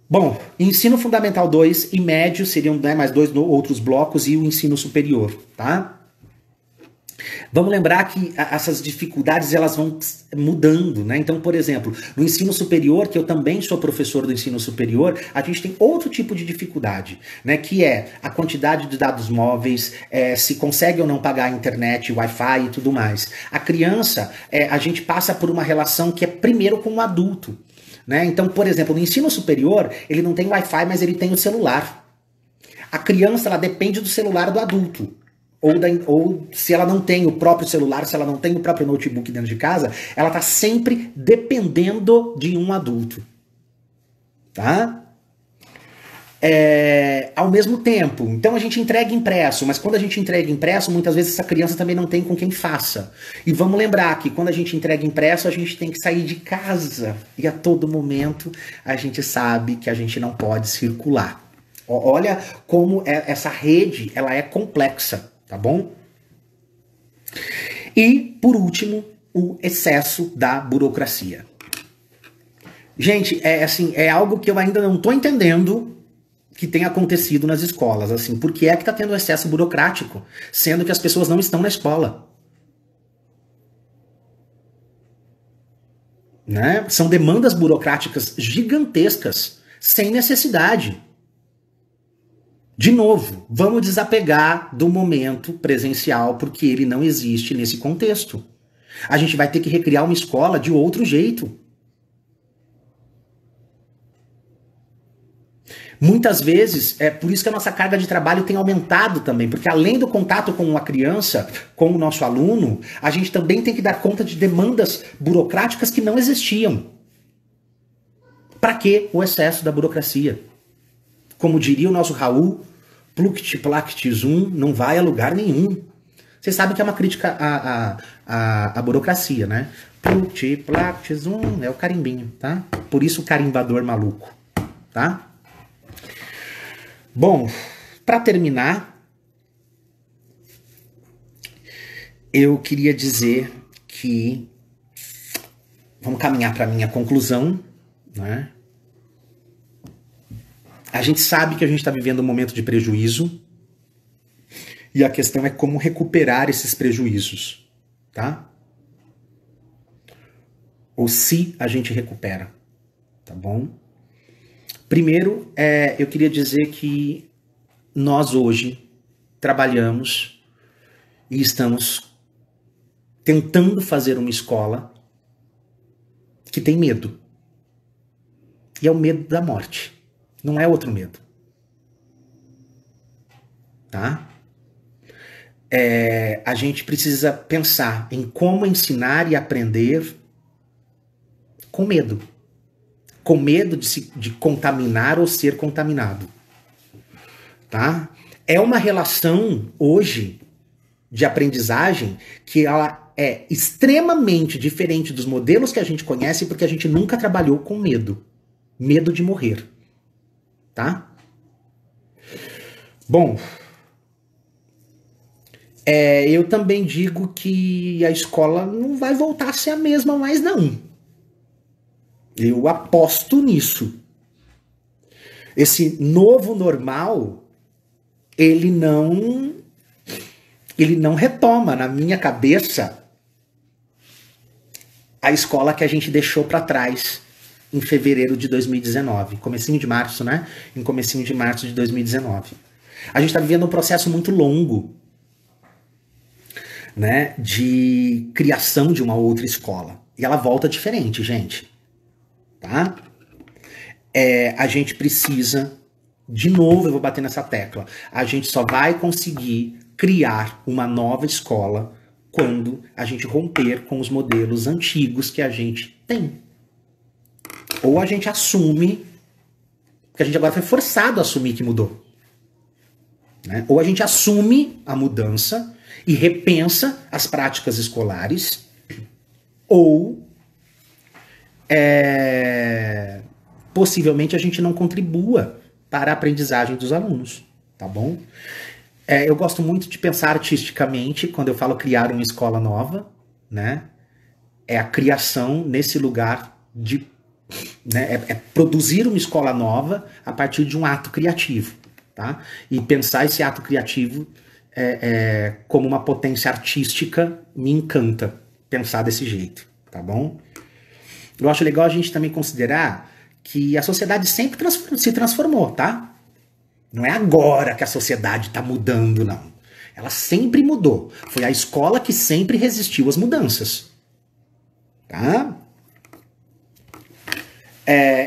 Bom, ensino fundamental 2 e médio seriam, né, mais dois outros blocos e o ensino superior, tá? Vamos lembrar que essas dificuldades elas vão mudando, né? Então, por exemplo, no ensino superior, que eu também sou professor do ensino superior, a gente tem outro tipo de dificuldade, né? Que é a quantidade de dados móveis, se consegue ou não pagar a internet, Wi-Fi e tudo mais. A criança, a gente passa por uma relação que é primeiro com o adulto, né? Então, por exemplo, no ensino superior, ele não tem Wi-Fi, mas ele tem o celular. A criança, ela depende do celular do adulto. Ou se ela não tem o próprio celular, se ela não tem o próprio notebook dentro de casa, ela está sempre dependendo de um adulto. Tá? Ao mesmo tempo, então a gente entrega impresso, mas quando a gente entrega impresso, muitas vezes essa criança também não tem com quem faça. E vamos lembrar que quando a gente entrega impresso, a gente tem que sair de casa. E a todo momento a gente sabe que a gente não pode circular. Olha como essa rede ela é complexa. Tá bom? E, por último, o excesso da burocracia. Gente, é algo que eu ainda não tô entendendo que tem acontecido nas escolas. Assim, por que é que tá tendo excesso burocrático, sendo que as pessoas não estão na escola? Né? São demandas burocráticas gigantescas, sem necessidade. De novo, vamos desapegar do momento presencial, porque ele não existe nesse contexto. A gente vai ter que recriar uma escola de outro jeito. Muitas vezes, é por isso que a nossa carga de trabalho tem aumentado também, porque além do contato com a criança, com o nosso aluno, a gente também tem que dar conta de demandas burocráticas que não existiam. Para que o excesso da burocracia? Como diria o nosso Raul, pluct plact zum, não vai a lugar nenhum. Vocês sabem que é uma crítica à burocracia, né? Pluct plact zum é o carimbinho, tá? Por isso o carimbador maluco, tá? Bom, para terminar, eu queria dizer que vamos caminhar para a minha conclusão, né? A gente sabe que a gente está vivendo um momento de prejuízo e a questão é como recuperar esses prejuízos, tá? Ou se a gente recupera, tá bom? Primeiro, eu queria dizer que nós hoje trabalhamos e estamos tentando fazer uma escola que tem medo. E é o medo da morte. Não é outro medo. Tá? A gente precisa pensar em como ensinar e aprender com medo. Com medo de contaminar ou ser contaminado. Tá? É uma relação hoje de aprendizagem que ela é extremamente diferente dos modelos que a gente conhece porque a gente nunca trabalhou com medo. Medo de morrer. Tá? Bom, eu também digo que a escola não vai voltar a ser a mesma mais não. Eu aposto nisso. Esse novo normal, ele não retoma na minha cabeça a escola que a gente deixou para trás em fevereiro de 2019, comecinho de março, né? Em comecinho de março de 2019. A gente está vivendo um processo muito longo, né, de criação de uma outra escola. E ela volta diferente, gente. Tá? A gente precisa, de novo eu vou bater nessa tecla, a gente só vai conseguir criar uma nova escola quando a gente romper com os modelos antigos que a gente tem. Ou a gente assume, porque a gente agora foi forçado a assumir que mudou. Né? Ou a gente assume a mudança e repensa as práticas escolares, ou possivelmente a gente não contribua para a aprendizagem dos alunos, tá bom? Eu gosto muito de pensar artisticamente quando eu falo criar uma escola nova, né? É a criação nesse lugar de... Né? É produzir uma escola nova a partir de um ato criativo, tá? E pensar esse ato criativo como uma potência artística me encanta pensar desse jeito, tá bom? Eu acho legal a gente também considerar que a sociedade sempre se transformou, tá? Não é agora que a sociedade está mudando, não. Ela sempre mudou. Foi a escola que sempre resistiu às mudanças, tá?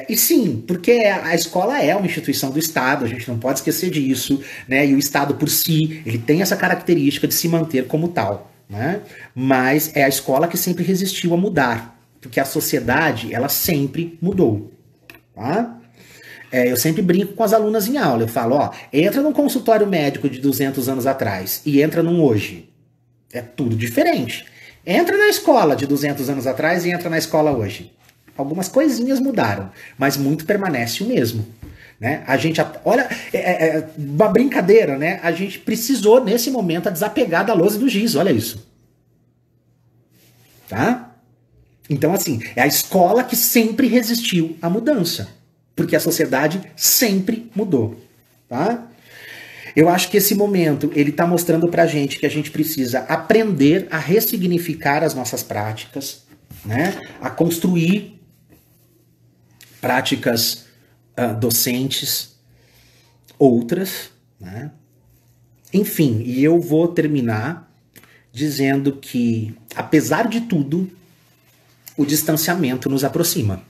E sim, porque a escola é uma instituição do Estado, a gente não pode esquecer disso, né? E o Estado por si, ele tem essa característica de se manter como tal, né? Mas é a escola que sempre resistiu a mudar, porque a sociedade, ela sempre mudou, tá? Eu sempre brinco com as alunas em aula, eu falo, ó, entra num consultório médico de 200 anos atrás e entra num hoje, é tudo diferente. Entra na escola de 200 anos atrás e entra na escola hoje. Algumas coisinhas mudaram, mas muito permanece o mesmo. Né? A gente, olha, uma brincadeira, né? A gente precisou, nesse momento, desapegar da lousa e do giz, olha isso. Tá? Então, assim, é a escola que sempre resistiu à mudança, porque a sociedade sempre mudou. Tá? Eu acho que esse momento, ele está mostrando pra gente que a gente precisa aprender a ressignificar as nossas práticas, né? A construir práticas docentes, outras, né? Enfim, e eu vou terminar dizendo que, apesar de tudo, o distanciamento nos aproxima.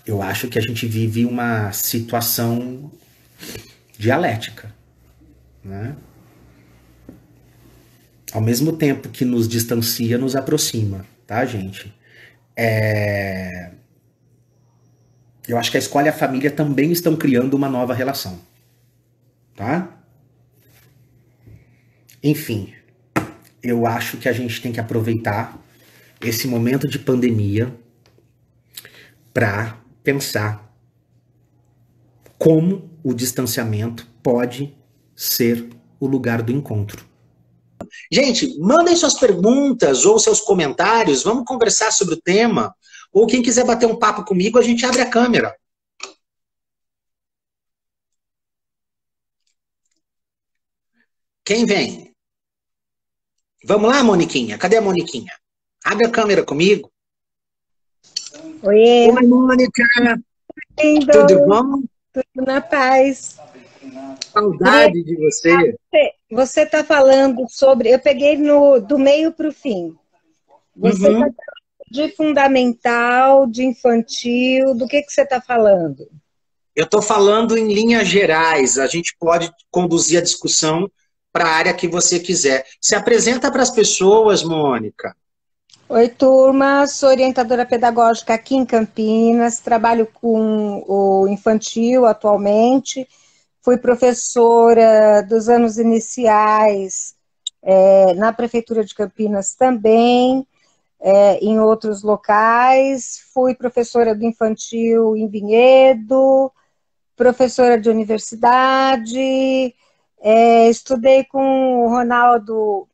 Eu acho que a gente vive uma situação dialética, né? Ao mesmo tempo que nos distancia, nos aproxima, tá, gente? Eu acho que a escola e a família também estão criando uma nova relação. Tá? Enfim, eu acho que a gente tem que aproveitar esse momento de pandemia para pensar como o distanciamento pode ser o lugar do encontro. Gente, mandem suas perguntas ou seus comentários, vamos conversar sobre o tema. Ou quem quiser bater um papo comigo, a gente abre a câmera. Quem vem? Vamos lá, Moniquinha? Cadê a Moniquinha? Abre a câmera comigo. Oi, Mônica. lindo. Tudo bom? Tudo na paz. Saudade de você. Você está falando sobre... Eu peguei do meio para o fim. Você está falando de fundamental, de infantil, do que você está falando? Eu estou falando em linhas gerais. A gente pode conduzir a discussão para a área que você quiser. Se apresenta para as pessoas, Mônica. Oi, turma. Sou orientadora pedagógica aqui em Campinas. Trabalho com o infantil atualmente. Fui professora dos anos iniciais na Prefeitura de Campinas também, em outros locais. Fui professora do infantil em Vinhedo, professora de universidade, estudei com o Ronaldo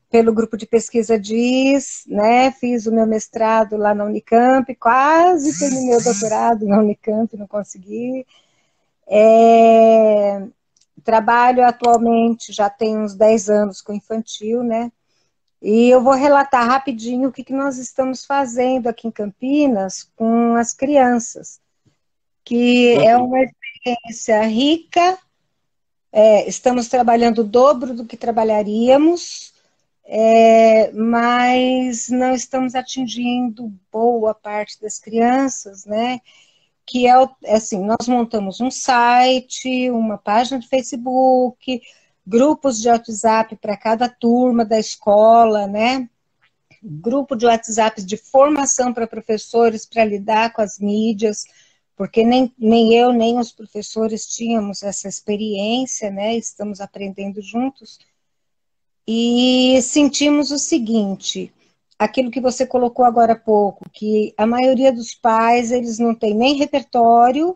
pelo grupo de pesquisa DIS, né? Fiz o meu mestrado lá na Unicamp, quase terminei o doutorado na Unicamp, não consegui. Trabalho atualmente, já tem uns 10 anos com infantil, né? E eu vou relatar rapidinho o que nós estamos fazendo aqui em Campinas com as crianças, que é uma experiência rica. Estamos trabalhando o dobro do que trabalharíamos, mas não estamos atingindo boa parte das crianças, né? Que assim, nós montamos um site, uma página de Facebook, grupos de WhatsApp para cada turma da escola, né? Grupo de WhatsApp de formação para professores para lidar com as mídias, porque nem eu, nem os professores tínhamos essa experiência, né? Estamos aprendendo juntos. E sentimos o seguinte, aquilo que você colocou agora há pouco, que a maioria dos pais, eles não têm nem repertório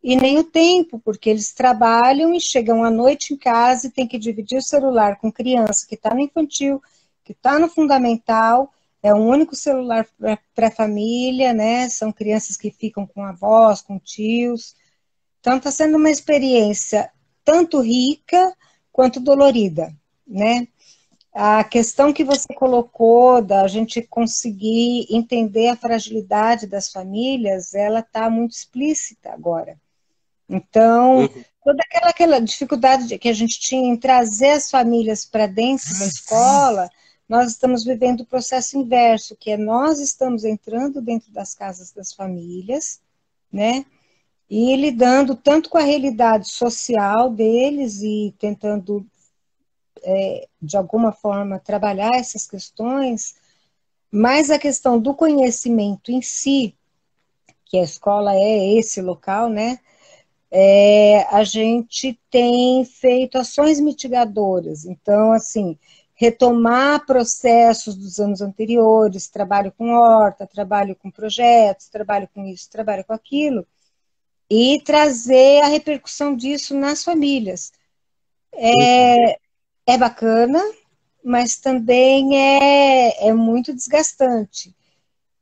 e nem o tempo, porque eles trabalham e chegam à noite em casa e tem que dividir o celular com criança que está no infantil, que está no fundamental, é um único celular para a família, né? São crianças que ficam com avós, com tios. Então, está sendo uma experiência tanto rica quanto dolorida, né? A questão que você colocou da gente conseguir entender a fragilidade das famílias, ela está muito explícita agora. Então, toda aquela dificuldade que a gente tinha em trazer as famílias para dentro da escola, nós estamos vivendo o processo inverso, que é nós estamos entrando dentro das casas das famílias, né? E lidando tanto com a realidade social deles e tentando de alguma forma, trabalhar essas questões, mas a questão do conhecimento em si, que a escola é esse local, né? A gente tem feito ações mitigadoras. Então, assim, retomar processos dos anos anteriores, trabalho com horta, trabalho com projetos, trabalho com isso, trabalho com aquilo, e trazer a repercussão disso nas famílias. É bacana, mas também é muito desgastante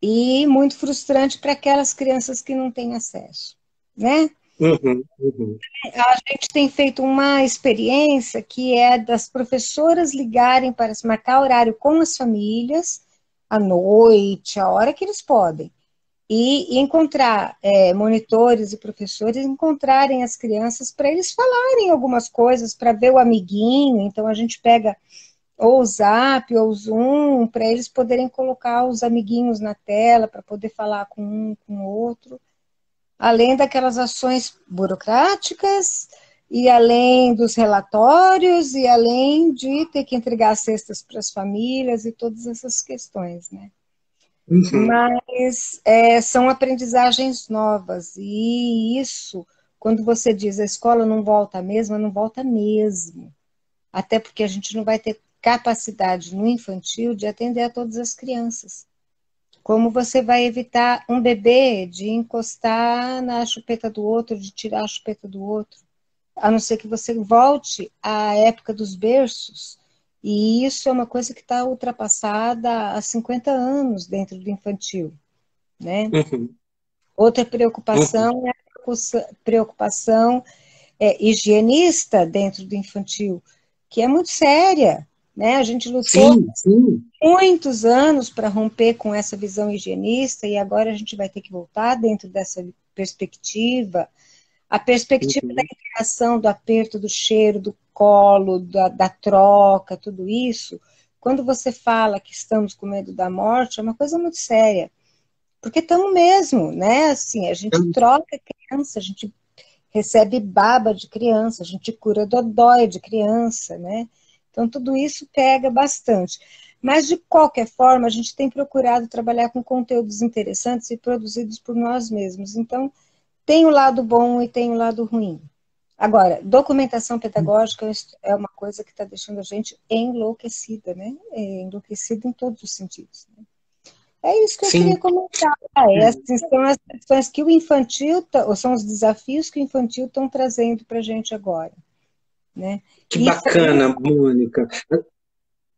e muito frustrante para aquelas crianças que não têm acesso, né? A gente tem feito uma experiência que é das professoras ligarem para se marcar horário com as famílias, à noite, a hora que eles podem, e encontrar monitores e professores, encontrarem as crianças para eles falarem algumas coisas, para ver o amiguinho. Então a gente pega ou o Zap, ou o Zoom, para eles poderem colocar os amiguinhos na tela, para poder falar com um, com o outro, além daquelas ações burocráticas, e além dos relatórios, e além de ter que entregar cestas para as famílias, e todas essas questões, né? Mas são aprendizagens novas, e isso, quando você diz a escola não volta mesmo, não volta mesmo. Até porque a gente não vai ter capacidade no infantil de atender a todas as crianças. Como você vai evitar um bebê de encostar na chupeta do outro, de tirar a chupeta do outro? A não ser que você volte à época dos berços. E isso é uma coisa que está ultrapassada há 50 anos dentro do infantil, né? Outra preocupação é a preocupação higienista dentro do infantil, que é muito séria, né? A gente lutou muitos anos para romper com essa visão higienista e agora a gente vai ter que voltar dentro dessa perspectiva, a perspectiva da interação, do aperto, do cheiro, do colo, da troca, tudo isso. Quando você fala que estamos com medo da morte, é uma coisa muito séria, porque estamos mesmo, né? Assim, a gente troca criança, a gente recebe baba de criança, a gente cura dodói de criança, né? Então, tudo isso pega bastante. Mas, de qualquer forma, a gente tem procurado trabalhar com conteúdos interessantes e produzidos por nós mesmos. Então, tem o lado bom e tem o lado ruim. Agora, documentação pedagógica é uma coisa que está deixando a gente enlouquecida, né? Enlouquecida em todos os sentidos. Né? É isso que eu queria comentar. Essas são as questões que o infantil, ou são os desafios que o infantil estão trazendo para a gente agora. Né? Que bacana, Mônica.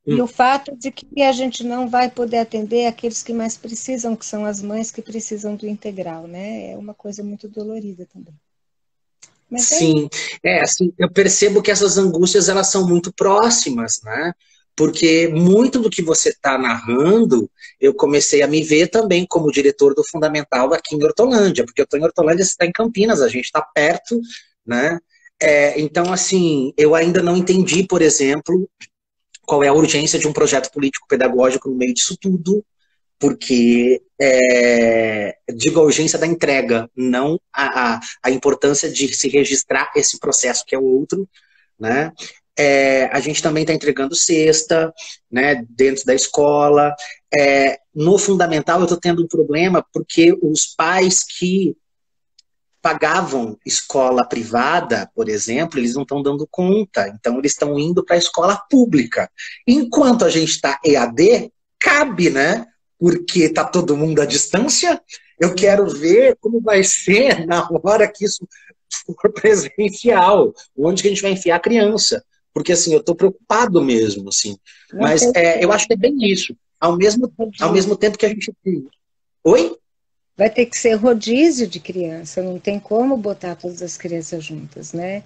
E o fato de que a gente não vai poder atender aqueles que mais precisam, que são as mães que precisam do integral, né? É uma coisa muito dolorida também. Mas sim, assim, eu percebo que essas angústias, elas são muito próximas, né? Porque muito do que você está narrando, eu comecei a me ver também como diretor do Fundamental aqui em Hortolândia, porque eu estou em Hortolândia, você está em Campinas, a gente está perto, né? Então, assim, eu ainda não entendi, por exemplo, qual é a urgência de um projeto político-pedagógico no meio disso tudo, porque digo a urgência da entrega, não a importância de se registrar esse processo que é o outro, né? A gente também está entregando cesta, né, dentro da escola. No fundamental eu estou tendo um problema porque os pais que pagavam escola privada, por exemplo, eles não estão dando conta, então eles estão indo para a escola pública. Enquanto a gente está EAD, cabe, né? Porque está todo mundo à distância. Eu quero ver como vai ser na hora que isso for presencial, onde que a gente vai enfiar a criança. Porque, assim, eu estou preocupado mesmo, assim. Mas eu acho que é bem isso. Ao mesmo tempo que a gente tem... Oi? Vai ter que ser rodízio de criança, não tem como botar todas as crianças juntas, né?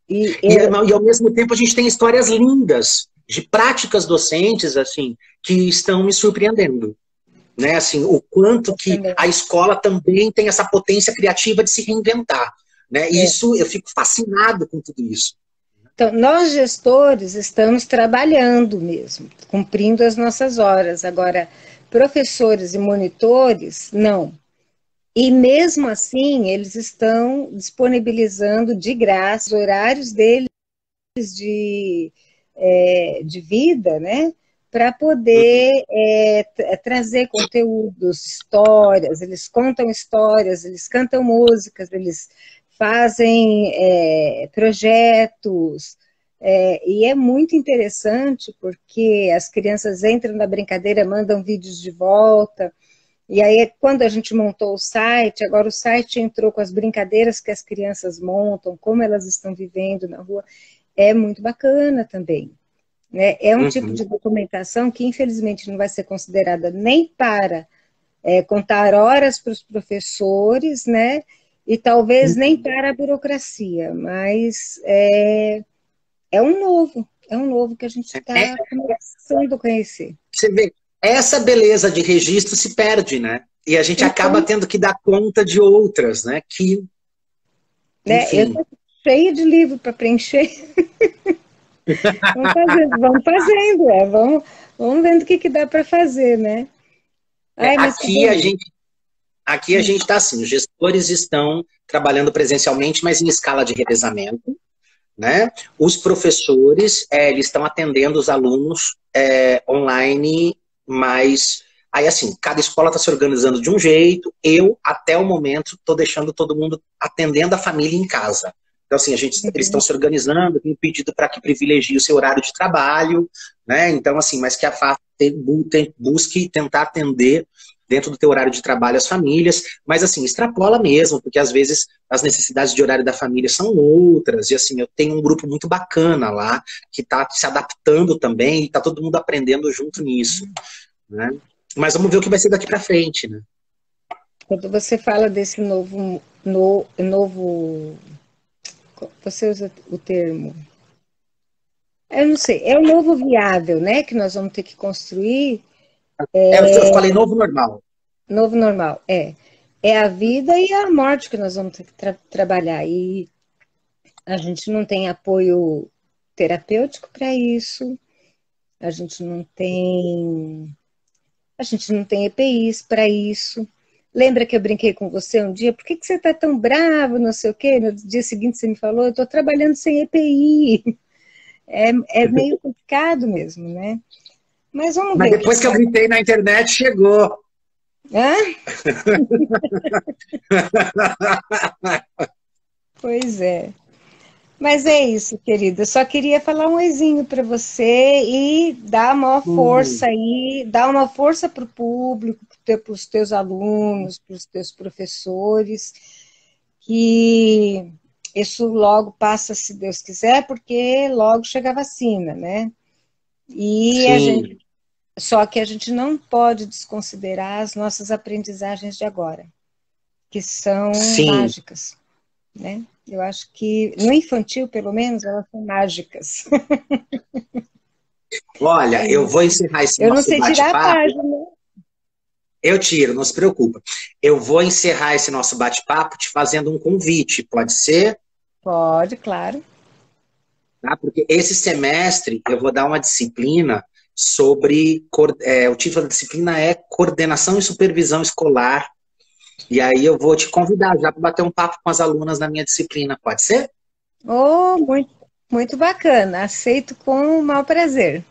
E ao mesmo tempo a gente tem histórias lindas de práticas docentes, assim, que estão me surpreendendo. Né? Assim, o quanto que a escola também tem essa potência criativa de se reinventar. Né? E isso, eu fico fascinado com tudo isso. Então, nós gestores estamos trabalhando mesmo, cumprindo as nossas horas. Agora, professores e monitores, não. E mesmo assim, eles estão disponibilizando de graça os horários deles de vida, né? Para poder trazer conteúdos, histórias, eles contam histórias, eles cantam músicas, eles fazem projetos, e é muito interessante porque as crianças entram na brincadeira, mandam vídeos de volta, e aí quando a gente montou o site, agora o site entrou com as brincadeiras que as crianças montam, como elas estão vivendo na rua, é muito bacana também. Né? É um tipo de documentação que infelizmente não vai ser considerada nem para contar horas para os professores, né? E talvez nem para a burocracia, mas é um novo que a gente está começando a conhecer. Você vê, essa beleza de registro se perde, né? E a gente acaba tendo que dar conta de outras, né? Que, enfim. Eu estou cheia de livro para preencher. Vamos fazendo, vamos vendo o que dá para fazer, né? Aqui a gente está assim, os gestores estão trabalhando presencialmente, mas em escala de revezamento, né? Os professores, eles estão atendendo os alunos online, mas aí assim, cada escola está se organizando de um jeito, eu, até o momento, estou deixando todo mundo atendendo a família em casa. Então, assim, eles estão se organizando, tem pedido para que privilegie o seu horário de trabalho, né? Então, assim, mas que a FAF busque tentar atender dentro do teu horário de trabalho as famílias, mas assim, extrapola mesmo, porque às vezes as necessidades de horário da família são outras, e assim, eu tenho um grupo muito bacana lá, que está se adaptando também, e está todo mundo aprendendo junto nisso, né? Mas vamos ver o que vai ser daqui para frente, né? Quando você fala desse novo, você usa o termo, eu não sei, é o novo viável, né, que nós vamos ter que construir. Eu falei novo normal. Novo normal, é a vida e a morte que nós vamos ter que trabalhar, e a gente não tem apoio terapêutico para isso, a gente não tem EPIs para isso. Lembra que eu brinquei com você um dia? Por que você está tão bravo, não sei o quê? No dia seguinte você me falou, eu estou trabalhando sem EPI. É meio complicado mesmo, né? Mas vamos ver. Mas depois que eu gritei na internet, chegou. Hã? Pois é. Mas é isso, querida. Eu só queria falar um oizinho para você e dar uma força Hum, aí, dar uma força para o público, para os teus alunos, para os teus professores, que isso logo passa, se Deus quiser, porque logo chega a vacina, né? E a gente, sim, só que a gente não pode desconsiderar as nossas aprendizagens de agora, que são sim. mágicas, né? Eu acho que no infantil, pelo menos, elas são mágicas. É Olha, eu vou isso. encerrar esse Eu não nosso sei tirar a bate-papo. página. Eu tiro, não se preocupa. Eu vou encerrar esse nosso bate-papo te fazendo um convite, pode ser? Pode, claro. Tá? Porque esse semestre eu vou dar uma disciplina sobre. O título da disciplina é Coordenação e Supervisão Escolar. E aí eu vou te convidar já para bater um papo com as alunas na minha disciplina, pode ser? Oh, muito, muito bacana. Aceito com o maior prazer.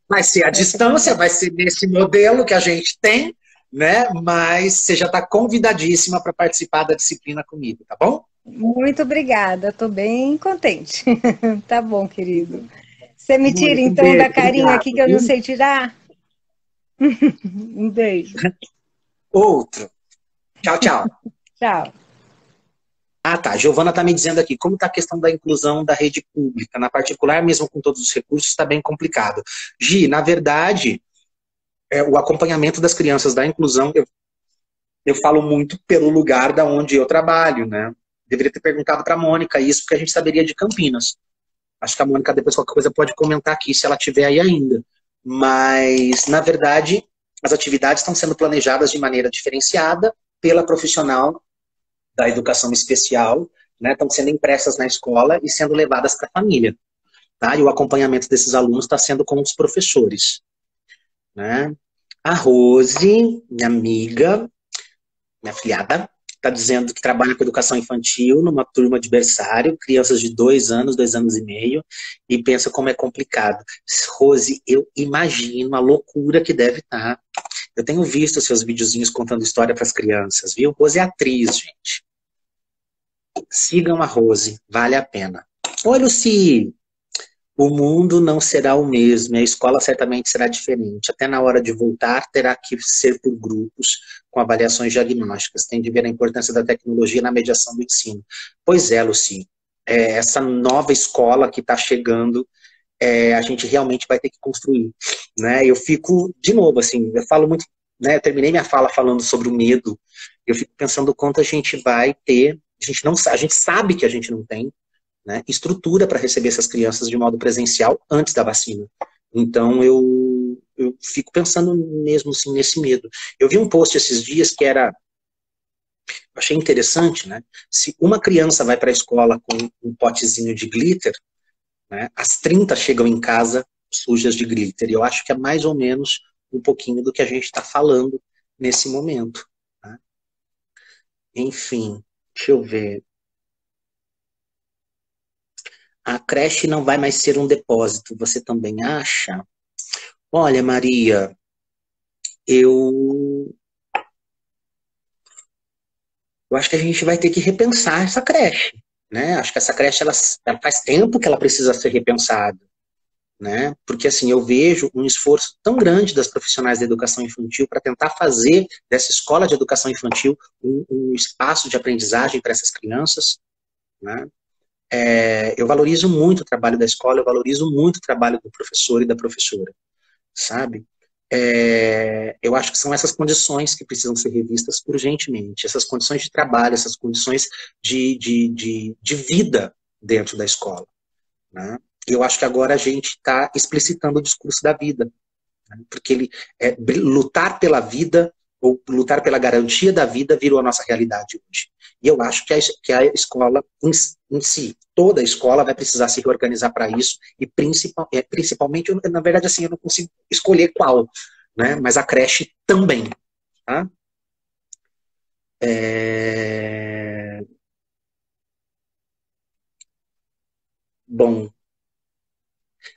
Vai ser à Vai ser com... distância, vai ser nesse modelo que a gente tem, né? Mas você já está convidadíssima para participar da disciplina comigo, tá bom? Muito obrigada. Estou bem contente. Tá bom, querido. Você me tira Mônica, um então da beijo, carinha aqui obrigado, que eu não viu? sei tirar? Um beijo. Outro. Tchau, tchau. Tchau. Ah, tá. Giovana está me dizendo aqui, como está a questão da inclusão da rede pública? Na particular, mesmo com todos os recursos, está bem complicado. Gi, na verdade, o acompanhamento das crianças da inclusão, eu falo muito pelo lugar da onde eu trabalho, né? Deveria ter perguntado para a Mônica isso, porque a gente saberia de Campinas. Acho que a Mônica, depois, qualquer coisa, pode comentar aqui, se ela tiver aí ainda. Mas, na verdade, as atividades estão sendo planejadas de maneira diferenciada pela profissional da educação especial, né, estão sendo impressas na escola e sendo levadas para a família. Tá? E o acompanhamento desses alunos está sendo com os professores. Né? A Rose, minha amiga, minha filhada, está dizendo que trabalha com educação infantil numa turma de berçário, crianças de 2 anos, 2 anos e meio, e pensa como é complicado. Rose, eu imagino a loucura que deve estar. Eu tenho visto seus videozinhos contando história para as crianças, viu? Rose é atriz, gente. Sigam a Rose, vale a pena. Oi, Luci! O mundo não será o mesmo, e a escola certamente será diferente. Até na hora de voltar, terá que ser por grupos, com avaliações diagnósticas. Tem de ver a importância da tecnologia na mediação do ensino. Pois é, Luci, essa nova escola que está chegando, a gente realmente vai ter que construir. Né? Eu fico, de novo, assim, eu falo muito, né, eu terminei minha fala falando sobre o medo, eu fico pensando o quanto a gente vai ter, a gente sabe que a gente não tem, né, estrutura para receber essas crianças de modo presencial antes da vacina. Então eu fico pensando mesmo assim nesse medo. Eu vi um post esses dias que era, achei interessante, né? Se uma criança vai para a escola com um potezinho de glitter, né, as 30 chegam em casa sujas de glitter. E eu acho que é mais ou menos um pouquinho do que a gente está falando nesse momento. Né? Enfim, deixa eu ver. A creche não vai mais ser um depósito, você também acha? Olha, Maria, eu, eu acho que a gente vai ter que repensar essa creche, né? Acho que essa creche, ela faz tempo que ela precisa ser repensada, né? Porque, assim, eu vejo um esforço tão grande das profissionais da educação infantil para tentar fazer dessa escola de educação infantil um espaço de aprendizagem para essas crianças, né? Eu valorizo muito o trabalho da escola, eu valorizo muito o trabalho do professor e da professora, sabe? Eu acho que são essas condições que precisam ser revistas urgentemente, essas condições de trabalho, essas condições de vida dentro da escola. Né? Eu acho que agora a gente está explicitando o discurso da vida, né? Porque lutar pela vida ou lutar pela garantia da vida virou a nossa realidade hoje. E eu acho que a escola em si, toda a escola vai precisar se reorganizar para isso, e principalmente, na verdade, assim, eu não consigo escolher qual, né? Mas a creche também. Tá? É... Bom,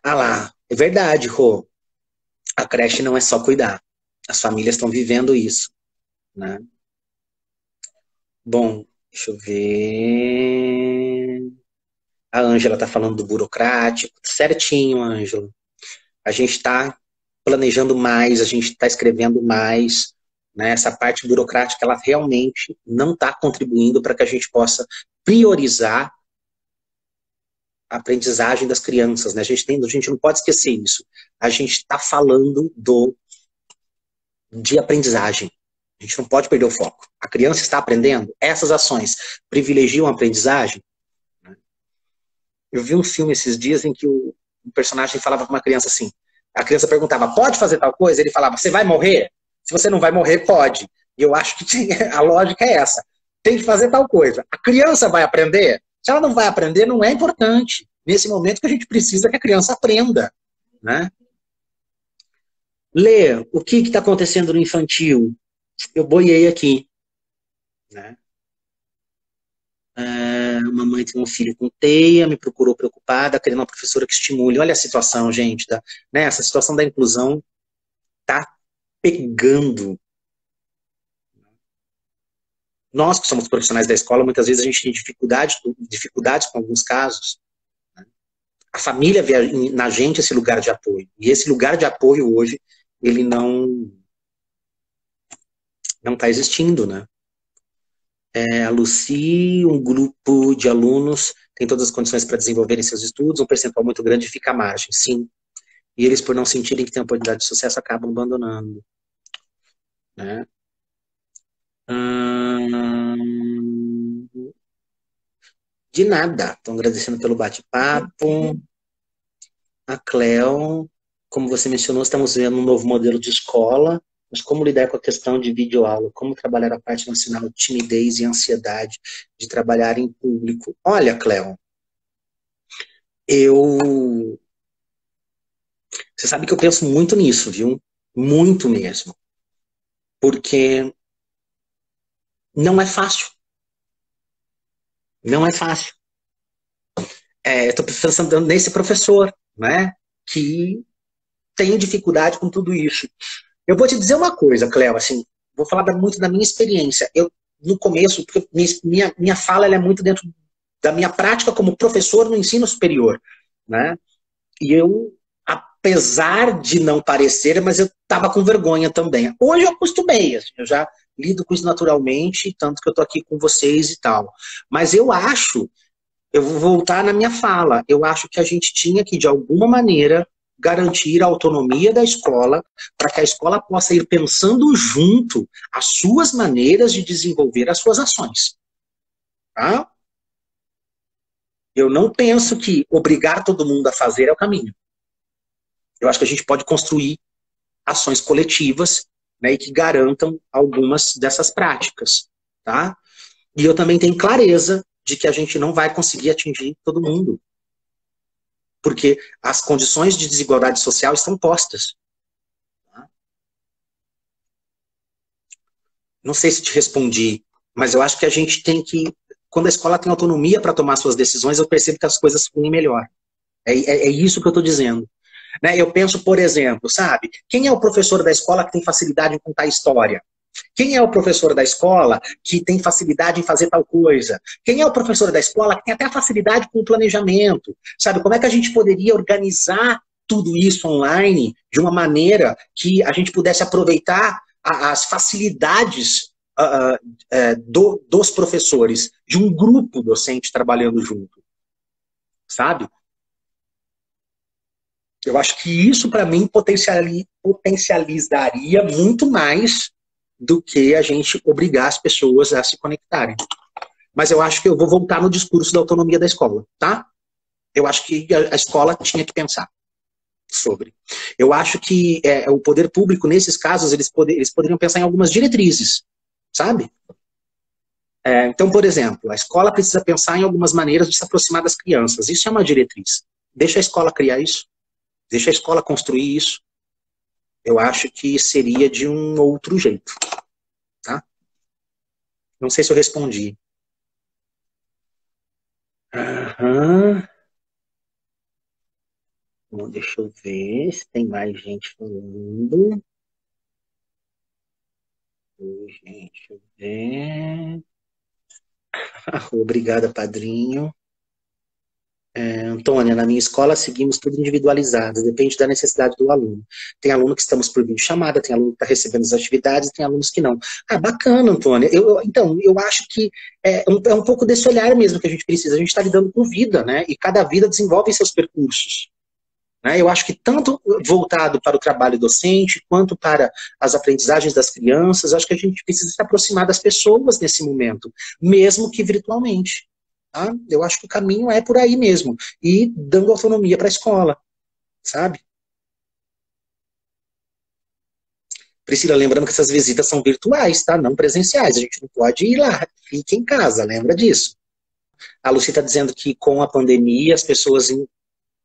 ah lá, é verdade, Rô. A creche não é só cuidar. As famílias estão vivendo isso, né? Bom, deixa eu ver. A Ângela está falando do burocrático. Certinho, Ângela. A gente está planejando mais, a gente está escrevendo mais. Né? Essa parte burocrática, ela realmente não está contribuindo para que a gente possa priorizar a aprendizagem das crianças. Né? A gente não pode esquecer isso. A gente está falando de aprendizagem. A gente não pode perder o foco. A criança está aprendendo. Essas ações privilegiam a aprendizagem. Eu vi um filme esses dias em que o personagem falava para uma criança assim. A criança perguntava, pode fazer tal coisa? Ele falava, você vai morrer? Se você não vai morrer, pode. E eu acho que a lógica é essa. Tem que fazer tal coisa. A criança vai aprender? Se ela não vai aprender, não é importante. Nesse momento que a gente precisa que a criança aprenda. Né? Lê, o que está acontecendo no infantil? Eu boiei aqui. Né? Mamãe tem um filho com TEA, me procurou preocupada, querendo uma professora que estimule. Olha a situação, gente. Né? Essa situação da inclusão tá pegando. Nós que somos profissionais da escola, muitas vezes a gente tem dificuldades com alguns casos. Né? A família vê na gente esse lugar de apoio. E esse lugar de apoio hoje, ele não está existindo, né? A Lucy, um grupo de alunos tem todas as condições para desenvolverem seus estudos, um percentual muito grande fica à margem, sim. E eles, por não sentirem que têm oportunidade de sucesso, acabam abandonando. Né? De nada. Estão agradecendo pelo bate-papo. A Cleo, como você mencionou, estamos vendo um novo modelo de escola, mas como lidar com a questão de videoaula? Como trabalhar a parte nacional, timidez e ansiedade de trabalhar em público? Olha, Cleo, você sabe que eu penso muito nisso, viu? Muito mesmo. Porque não é fácil. Não é fácil. Eu estou pensando nesse professor, né? Que tem dificuldade com tudo isso. Eu vou te dizer uma coisa, Cleo, assim, vou falar muito da minha experiência. Eu, no começo, porque minha fala ela é muito dentro da minha prática como professor no ensino superior, né? E eu, apesar de não parecer, mas eu estava com vergonha também. Hoje eu acostumei, assim, eu já lido com isso naturalmente, tanto que eu estou aqui com vocês e tal. Mas eu vou voltar na minha fala, eu acho que a gente tinha que, de alguma maneira, garantir a autonomia da escola para que a escola possa ir pensando junto as suas maneiras de desenvolver as suas ações. Tá? Eu não penso que obrigar todo mundo a fazer é o caminho. Eu acho que a gente pode construir ações coletivas, né, e que garantam algumas dessas práticas. Tá? E eu também tenho clareza de que a gente não vai conseguir atingir todo mundo. Porque as condições de desigualdade social estão postas. Não sei se te respondi, mas eu acho que a gente tem que, quando a escola tem autonomia para tomar suas decisões, eu percebo que as coisas fluem melhor. É isso que eu estou dizendo. Né? Eu penso, por exemplo, sabe? Quem é o professor da escola que tem facilidade em contar história? Quem é o professor da escola que tem facilidade em fazer tal coisa? Quem é o professor da escola que tem até facilidade com o planejamento? Sabe, como é que a gente poderia organizar tudo isso online de uma maneira que a gente pudesse aproveitar as facilidades dos professores, de um grupo docente trabalhando junto, sabe? Eu acho que isso, para mim, potencializaria muito mais do que a gente obrigar as pessoas a se conectarem. Mas eu acho que eu vou voltar no discurso da autonomia da escola, tá? Eu acho que a escola tinha que pensar sobre. Eu acho que o poder público, nesses casos, eles poderiam pensar em algumas diretrizes, sabe? Então, por exemplo, a escola precisa pensar em algumas maneiras de se aproximar das crianças. Isso é uma diretriz. Deixa a escola criar isso. Deixa a escola construir isso. Eu acho que seria de um outro jeito, tá? Não sei se eu respondi. Aham. Bom, deixa eu ver se tem mais gente falando. Gente, deixa eu ver. Obrigada, padrinho. Antônia, na minha escola seguimos tudo individualizado, depende da necessidade do aluno. Tem aluno que estamos por videochamada, tem aluno que está recebendo as atividades, tem alunos que não. Ah, bacana, Antônia. Então, eu acho que é um pouco desse olhar mesmo que a gente precisa. A gente está lidando com vida, né? E cada vida desenvolve seus percursos. Né? Eu acho que tanto voltado para o trabalho docente, quanto para as aprendizagens das crianças, acho que a gente precisa se aproximar das pessoas nesse momento, mesmo que virtualmente. Tá? Eu acho que o caminho é por aí mesmo. E dando autonomia para a escola, sabe? Priscila, lembrando que essas visitas são virtuais, tá? Não presenciais. A gente não pode ir lá. Fique em casa, lembra disso. A Lucy está dizendo que com a pandemia as pessoas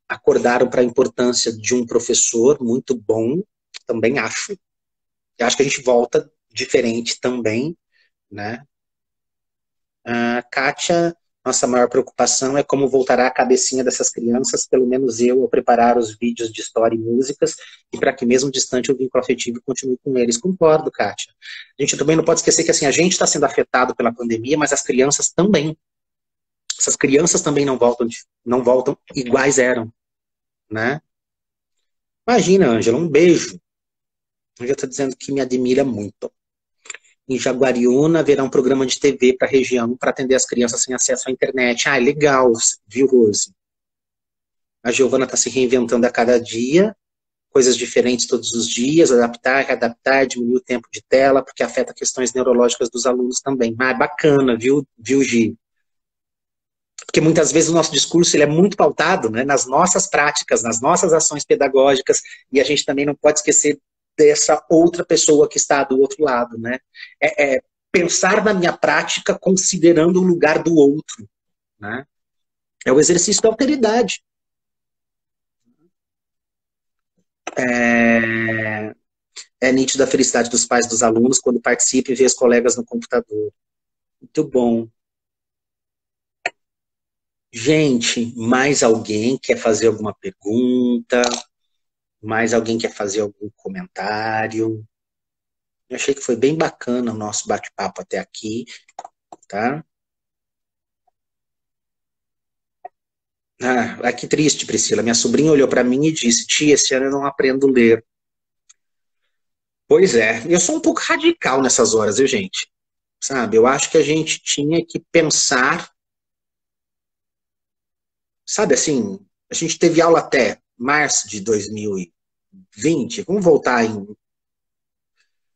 acordaram para a importância de um professor muito bom. Também acho. Eu acho que a gente volta diferente também, né? A Kátia, nossa maior preocupação é como voltará a cabecinha dessas crianças, pelo menos eu, ao preparar os vídeos de história e músicas, e para que mesmo distante o vínculo afetivo continue com eles. Concordo, Kátia. A gente também não pode esquecer que assim, a gente está sendo afetado pela pandemia, mas as crianças também. Essas crianças também não voltam iguais eram, né? Imagina, Ângela, um beijo. A Ângela está dizendo que me admira muito. Em Jaguariúna haverá um programa de TV para a região para atender as crianças sem acesso à internet. Ah, legal, viu, Rose? A Giovana está se reinventando a cada dia, coisas diferentes todos os dias, adaptar, readaptar, diminuir o tempo de tela, porque afeta questões neurológicas dos alunos também. Ah, bacana, viu, Gi? Porque muitas vezes o nosso discurso ele é muito pautado, né, nas nossas práticas, nas nossas ações pedagógicas, e a gente também não pode esquecer dessa outra pessoa que está do outro lado, né? Pensar na minha prática considerando o lugar do outro, né? É o exercício da alteridade. É nítido a felicidade dos pais dos alunos quando participam e vê os colegas no computador. Muito bom. Gente, mais alguém quer fazer alguma pergunta? Mais alguém quer fazer algum comentário? Eu achei que foi bem bacana o nosso bate-papo até aqui, tá? Ah, que triste, Priscila. Minha sobrinha olhou para mim e disse: tia, esse ano eu não aprendo a ler. Pois é, eu sou um pouco radical nessas horas, viu, gente? Sabe, eu acho que a gente tinha que pensar, sabe assim, a gente teve aula até março de 2020, vamos voltar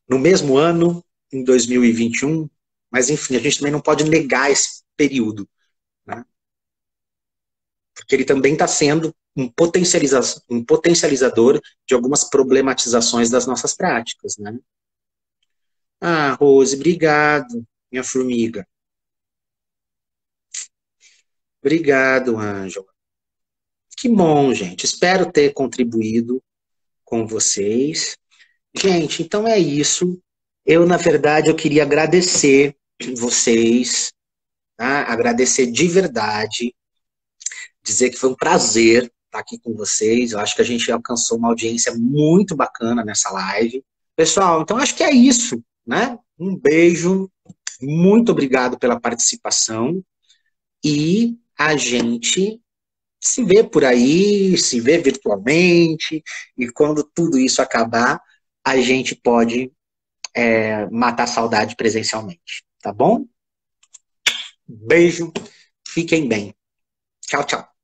no mesmo ano, em 2021, mas enfim, a gente também não pode negar esse período, né? Porque ele também está sendo um potencializador de algumas problematizações das nossas práticas, né? Ah, Rose, obrigado, minha formiga. Obrigado, Ângela. Que bom, gente. Espero ter contribuído com vocês. Gente, então é isso. Eu, na verdade, eu queria agradecer vocês, tá? Agradecer de verdade, dizer que foi um prazer estar aqui com vocês. Eu acho que a gente alcançou uma audiência muito bacana nessa live. Pessoal, então acho que é isso, né? Um beijo, muito obrigado pela participação e a gente se vê por aí, se vê virtualmente, e quando tudo isso acabar, a gente pode matar a saudade presencialmente, tá bom? Beijo, fiquem bem. Tchau, tchau.